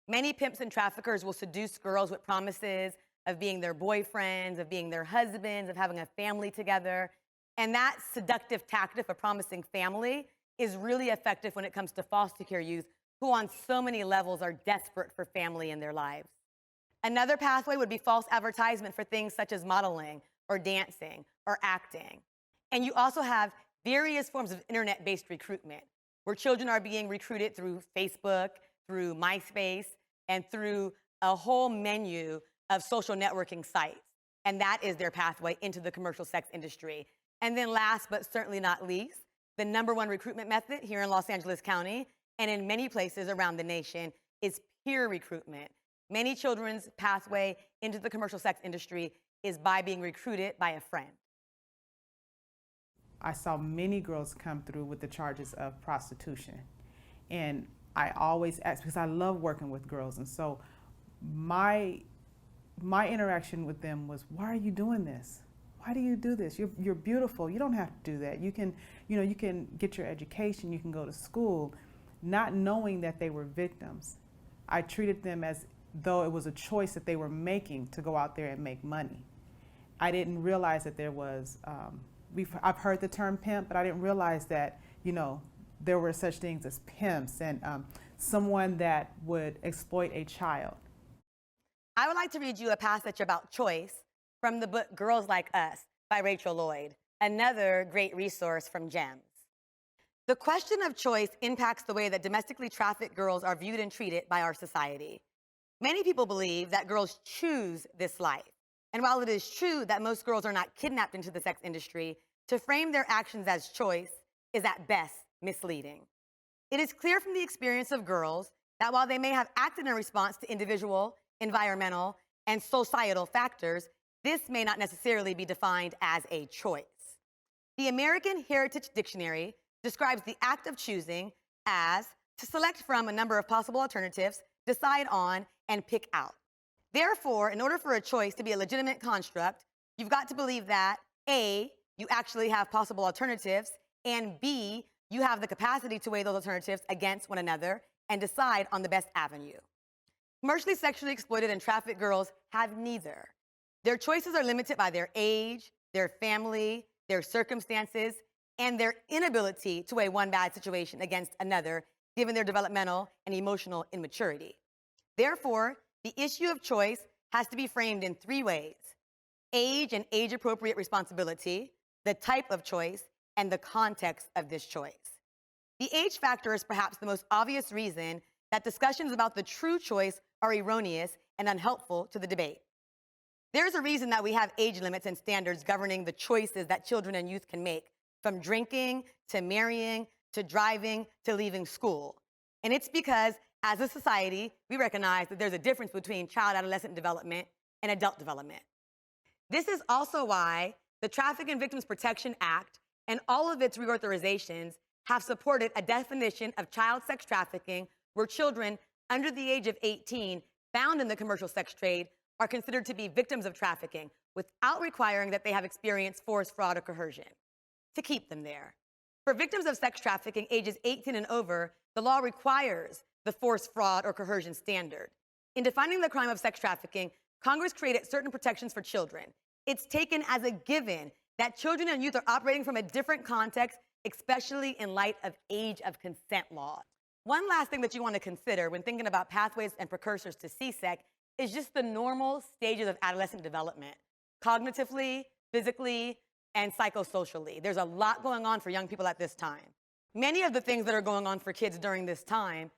Many pimps and traffickers will seduce girls with promises of being their boyfriends, of being their husbands, of having a family together. And that seductive tactic of promising family is really effective when it comes to foster care youth who on so many levels are desperate for family in their lives. Another pathway would be false advertisement for things such as modeling or dancing or acting. And you also have various forms of internet-based recruitment where children are being recruited through Facebook, through MySpace, and through a whole menu of social networking sites. And that is their pathway into the commercial sex industry. And then last but certainly not least, the #1 recruitment method here in Los Angeles County and in many places around the nation is peer recruitment. Many children's pathway into the commercial sex industry is by being recruited by a friend. I saw many girls come through with the charges of prostitution. And I always ask, because I love working with girls, and so my interaction with them was, why are you doing this? Why do you do this? You're beautiful. You don't have to do that. You can get your education, you can go to school, not knowing that they were victims. I treated them as though it was a choice that they were making to go out there and make money. I didn't realize that there was, I've heard the term pimp, but I didn't realize that, there were such things as pimps and someone that would exploit a child. I would like to read you a passage about choice from the book Girls Like Us by Rachel Lloyd, another great resource from GEMS. The question of choice impacts the way that domestically trafficked girls are viewed and treated by our society. Many people believe that girls choose this life. And while it is true that most girls are not kidnapped into the sex industry, to frame their actions as choice is at best misleading. It is clear from the experience of girls that while they may have acted in response to individual, environmental, and societal factors, this may not necessarily be defined as a choice. The American Heritage Dictionary describes the act of choosing as to select from a number of possible alternatives, decide on, and pick out. Therefore, in order for a choice to be a legitimate construct, you've got to believe that A, you actually have possible alternatives, and B, You have the capacity to weigh those alternatives against one another and decide on the best avenue. Commercially sexually exploited and trafficked girls have neither. Their choices are limited by their age, their family, their circumstances, and their inability to weigh one bad situation against another, given their developmental and emotional immaturity. Therefore, the issue of choice has to be framed in three ways: age and age-appropriate responsibility, the type of choice, and the context of this choice. The age factor is perhaps the most obvious reason that discussions about the true choice are erroneous and unhelpful to the debate. There's a reason that we have age limits and standards governing the choices that children and youth can make, from drinking to marrying to driving to leaving school. And it's because, as a society, we recognize that there's a difference between child-adolescent development and adult development. This is also why the Trafficking Victims Protection Act and all of its reauthorizations have supported a definition of child sex trafficking where children under the age of 18 found in the commercial sex trade are considered to be victims of trafficking without requiring that they have experienced force, fraud, or coercion to keep them there. For victims of sex trafficking ages 18 and over, the law requires the force, fraud, or coercion standard. In defining the crime of sex trafficking, Congress created certain protections for children. It's taken as a given that children and youth are operating from a different context, especially in light of age of consent laws. One last thing that you want to consider when thinking about pathways and precursors to CSEC is just the normal stages of adolescent development, cognitively, physically, and psychosocially. There's a lot going on for young people at this time. Many of the things that are going on for kids during this time,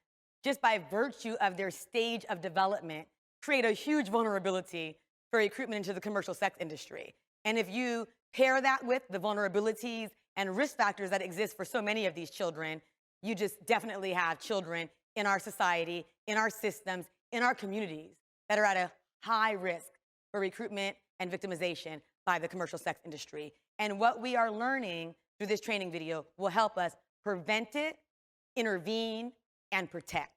just by virtue of their stage of development, create a huge vulnerability for recruitment into the commercial sex industry. And if you pair that with the vulnerabilities and risk factors that exist for so many of these children, you just definitely have children in our society, in our systems, in our communities that are at a high risk for recruitment and victimization by the commercial sex industry. And what we are learning through this training video will help us prevent it, intervene, and protect.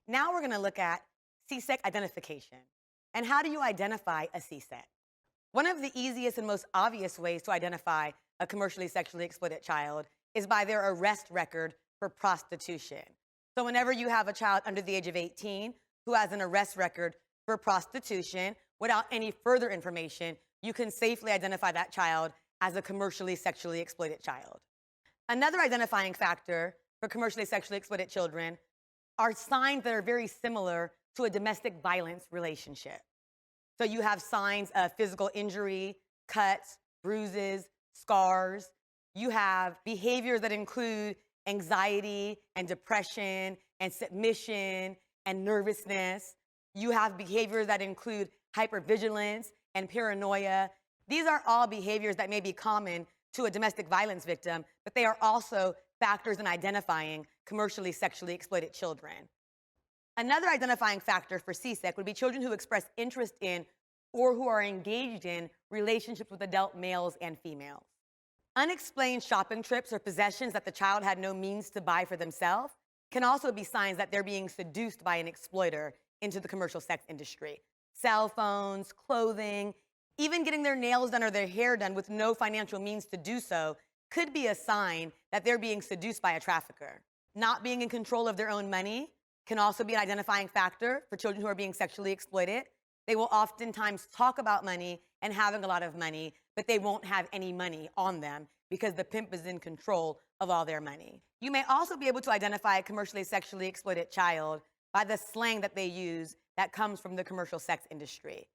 Now we're going to look at CSEC identification. And how do you identify a CSEC? One of the easiest and most obvious ways to identify a commercially sexually exploited child is by their arrest record for prostitution. So whenever you have a child under the age of 18 who has an arrest record for prostitution, without any further information, you can safely identify that child as a commercially sexually exploited child. Another identifying factor for commercially sexually exploited children are signs that are very similar to a domestic violence relationship. So you have signs of physical injury, cuts, bruises, scars. You have behaviors that include anxiety and depression and submission and nervousness. You have behaviors that include hypervigilance and paranoia. These are all behaviors that may be common to a domestic violence victim, but they are also factors in identifying commercially sexually exploited children. Another identifying factor for CSEC would be children who express interest in or who are engaged in relationships with adult males and females. Unexplained shopping trips or possessions that the child had no means to buy for themselves can also be signs that they're being seduced by an exploiter into the commercial sex industry. Cell phones, clothing, even getting their nails done or their hair done with no financial means to do so could be a sign that they're being seduced by a trafficker. Not being in control of their own money can also be an identifying factor for children who are being sexually exploited. They will oftentimes talk about money and having a lot of money, but they won't have any money on them because the pimp is in control of all their money. You may also be able to identify a commercially sexually exploited child by the slang that they use that comes from the commercial sex industry.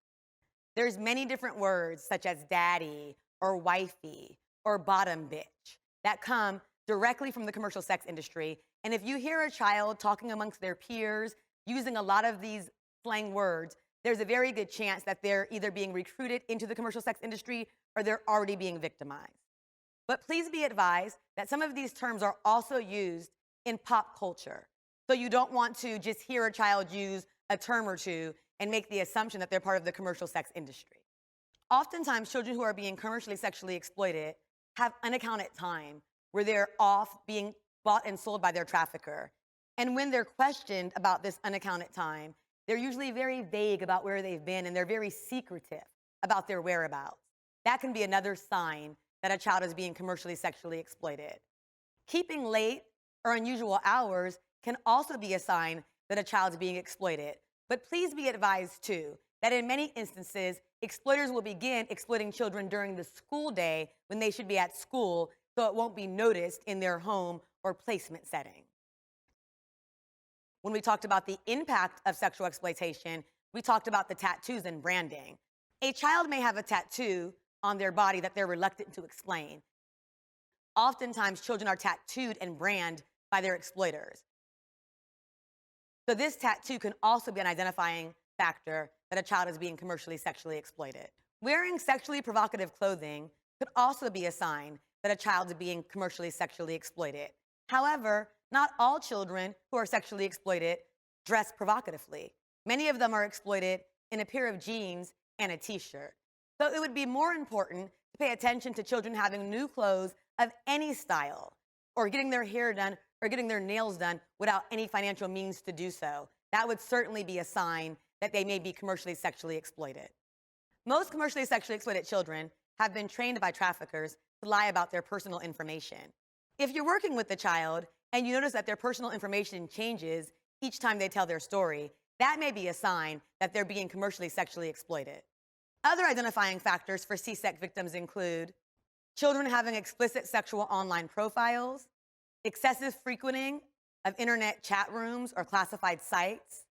There's many different words such as daddy or wifey or bottom bitch that come directly from the commercial sex industry. And if you hear a child talking amongst their peers using a lot of these slang words, there's a very good chance that they're either being recruited into the commercial sex industry or they're already being victimized. But please be advised that some of these terms are also used in pop culture. So you don't want to just hear a child use a term or two and make the assumption that they're part of the commercial sex industry. Oftentimes, children who are being commercially sexually exploited have unaccounted time where they're off being bought and sold by their trafficker. And when they're questioned about this unaccounted time, they're usually very vague about where they've been and they're very secretive about their whereabouts. That can be another sign that a child is being commercially sexually exploited. Keeping late or unusual hours can also be a sign that a child is being exploited. But please be advised, too, that in many instances, exploiters will begin exploiting children during the school day when they should be at school, so it won't be noticed in their home or placement setting. When we talked about the impact of sexual exploitation, we talked about the tattoos and branding. A child may have a tattoo on their body that they're reluctant to explain. Oftentimes, children are tattooed and branded by their exploiters. So this tattoo can also be an identifying factor that a child is being commercially sexually exploited. Wearing sexually provocative clothing could also be a sign that a child is being commercially sexually exploited. However, not all children who are sexually exploited dress provocatively. Many of them are exploited in a pair of jeans and a t-shirt. So it would be more important to pay attention to children having new clothes of any style, or getting their hair done or getting their nails done without any financial means to do so. That would certainly be a sign that they may be commercially sexually exploited. Most commercially sexually exploited children have been trained by traffickers to lie about their personal information. If you're working with the child and you notice that their personal information changes each time they tell their story, that may be a sign that they're being commercially sexually exploited. Other identifying factors for CSEC victims include children having explicit sexual online profiles, excessive frequenting of internet chat rooms or classified sites,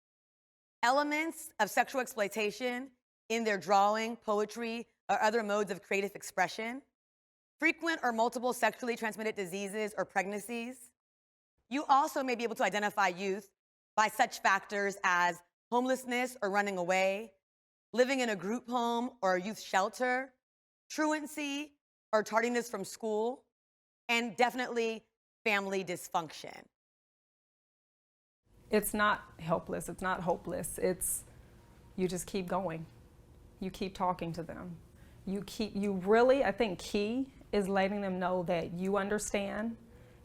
elements of sexual exploitation in their drawing, poetry, or other modes of creative expression, frequent or multiple sexually transmitted diseases or pregnancies. You also may be able to identify youth by such factors as homelessness or running away, living in a group home or a youth shelter, truancy or tardiness from school, and definitely family dysfunction. It's not helpless, it's not hopeless, you just keep going. You keep talking to them. I think key is letting them know that you understand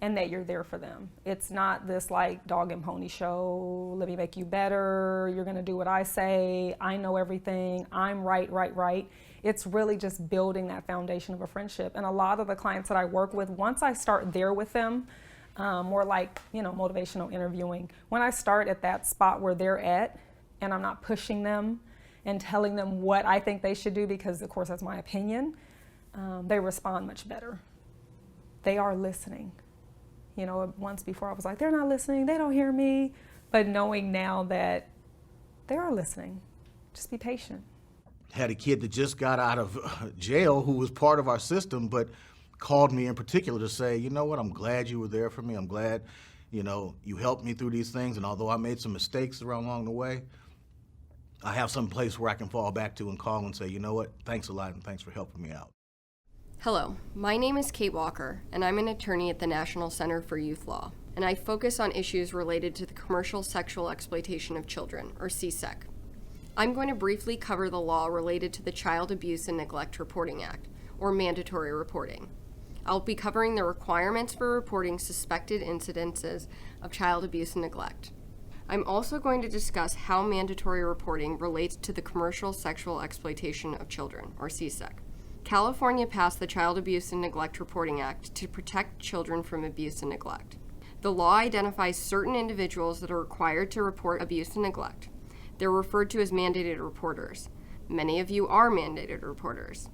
and that you're there for them. It's not this like dog and pony show, let me make you better, you're gonna do what I say, I know everything, I'm right. It's really just building that foundation of a friendship. And a lot of the clients that I work with, once I start there with them, more like, motivational interviewing, when I start at that spot where they're at and I'm not pushing them and telling them what I think they should do, because of course that's my opinion, they respond much better. They are listening. Once before I was like, they're not listening, they don't hear me. But knowing now that they are listening, just be patient. Had a kid that just got out of jail who was part of our system, but called me in particular to say, you know what, I'm glad you were there for me. I'm glad, you helped me through these things. And although I made some mistakes along the way, I have some place where I can fall back to and call and say, you know what, thanks a lot and thanks for helping me out. Hello, my name is Kate Walker, and I'm an attorney at the National Center for Youth Law, and I focus on issues related to the commercial sexual exploitation of children, or CSEC. I'm going to briefly cover the law related to the Child Abuse and Neglect Reporting Act, or mandatory reporting. I'll be covering the requirements for reporting suspected incidences of child abuse and neglect. I'm also going to discuss how mandatory reporting relates to the commercial sexual exploitation of children, or CSEC. California passed the Child Abuse and Neglect Reporting Act to protect children from abuse and neglect. The law identifies certain individuals that are required to report abuse and neglect. They're referred to as mandated reporters. Many of you are mandated reporters.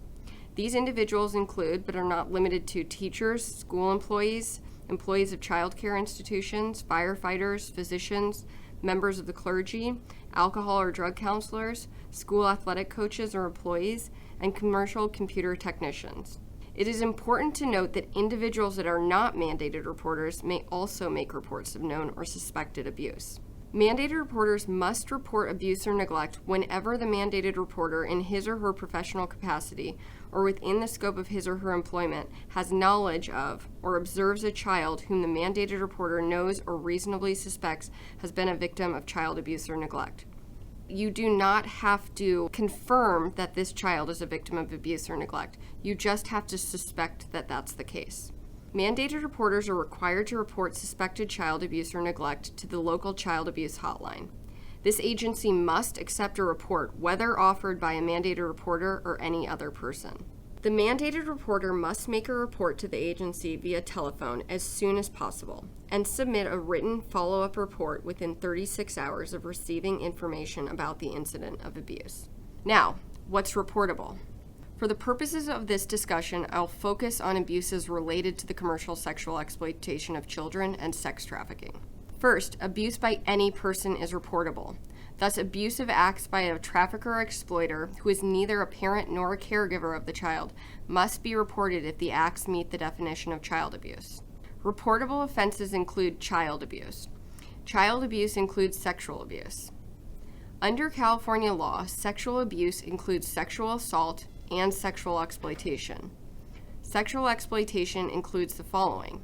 These individuals include, but are not limited to, teachers, school employees, employees of child care institutions, firefighters, physicians, members of the clergy, alcohol or drug counselors, school athletic coaches or employees, and commercial computer technicians. It is important to note that individuals that are not mandated reporters may also make reports of known or suspected abuse. Mandated reporters must report abuse or neglect whenever the mandated reporter, in his or her professional capacity or within the scope of his or her employment, has knowledge of or observes a child whom the mandated reporter knows or reasonably suspects has been a victim of child abuse or neglect. You do not have to confirm that this child is a victim of abuse or neglect. You just have to suspect that that's the case. Mandated reporters are required to report suspected child abuse or neglect to the local child abuse hotline. This agency must accept a report, whether offered by a mandated reporter or any other person. The mandated reporter must make a report to the agency via telephone as soon as possible and submit a written follow-up report within 36 hours of receiving information about the incident of abuse. Now, what's reportable? For the purposes of this discussion, I'll focus on abuses related to the commercial sexual exploitation of children and sex trafficking. First, abuse by any person is reportable. Thus, abusive acts by a trafficker or exploiter who is neither a parent nor a caregiver of the child must be reported if the acts meet the definition of child abuse. Reportable offenses include child abuse. Child abuse includes sexual abuse. Under California law, sexual abuse includes sexual assault and sexual exploitation. Sexual exploitation includes the following: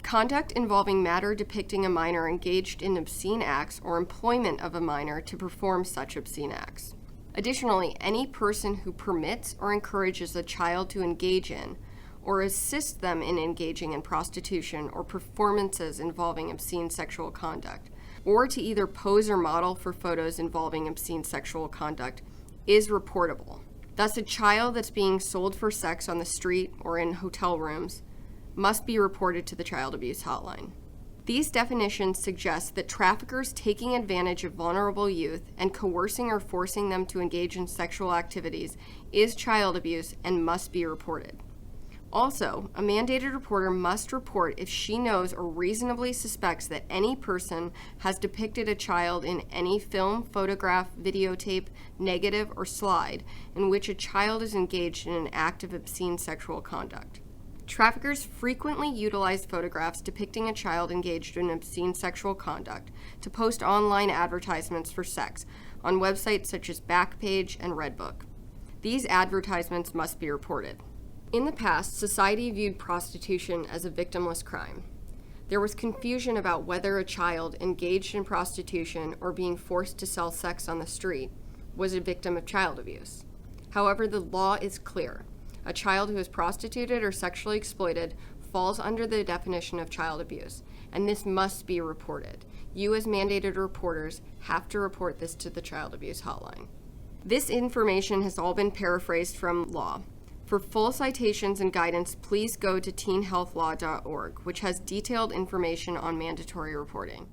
conduct involving matter depicting a minor engaged in obscene acts or employment of a minor to perform such obscene acts. Additionally, any person who permits or encourages a child to engage in or assists them in engaging in prostitution or performances involving obscene sexual conduct, or to either pose or model for photos involving obscene sexual conduct, is reportable. Thus, a child that's being sold for sex on the street or in hotel rooms must be reported to the Child Abuse Hotline. These definitions suggest that traffickers taking advantage of vulnerable youth and coercing or forcing them to engage in sexual activities is child abuse and must be reported. Also, a mandated reporter must report if she knows or reasonably suspects that any person has depicted a child in any film, photograph, videotape, negative, or slide in which a child is engaged in an act of obscene sexual conduct. Traffickers frequently utilize photographs depicting a child engaged in obscene sexual conduct to post online advertisements for sex on websites such as Backpage and Redbook. These advertisements must be reported. In the past, society viewed prostitution as a victimless crime. There was confusion about whether a child engaged in prostitution or being forced to sell sex on the street was a victim of child abuse. However, the law is clear. A child who is prostituted or sexually exploited falls under the definition of child abuse, and this must be reported. You, as mandated reporters, have to report this to the Child Abuse Hotline. This information has all been paraphrased from law. For full citations and guidance, please go to teenhealthlaw.org, which has detailed information on mandatory reporting.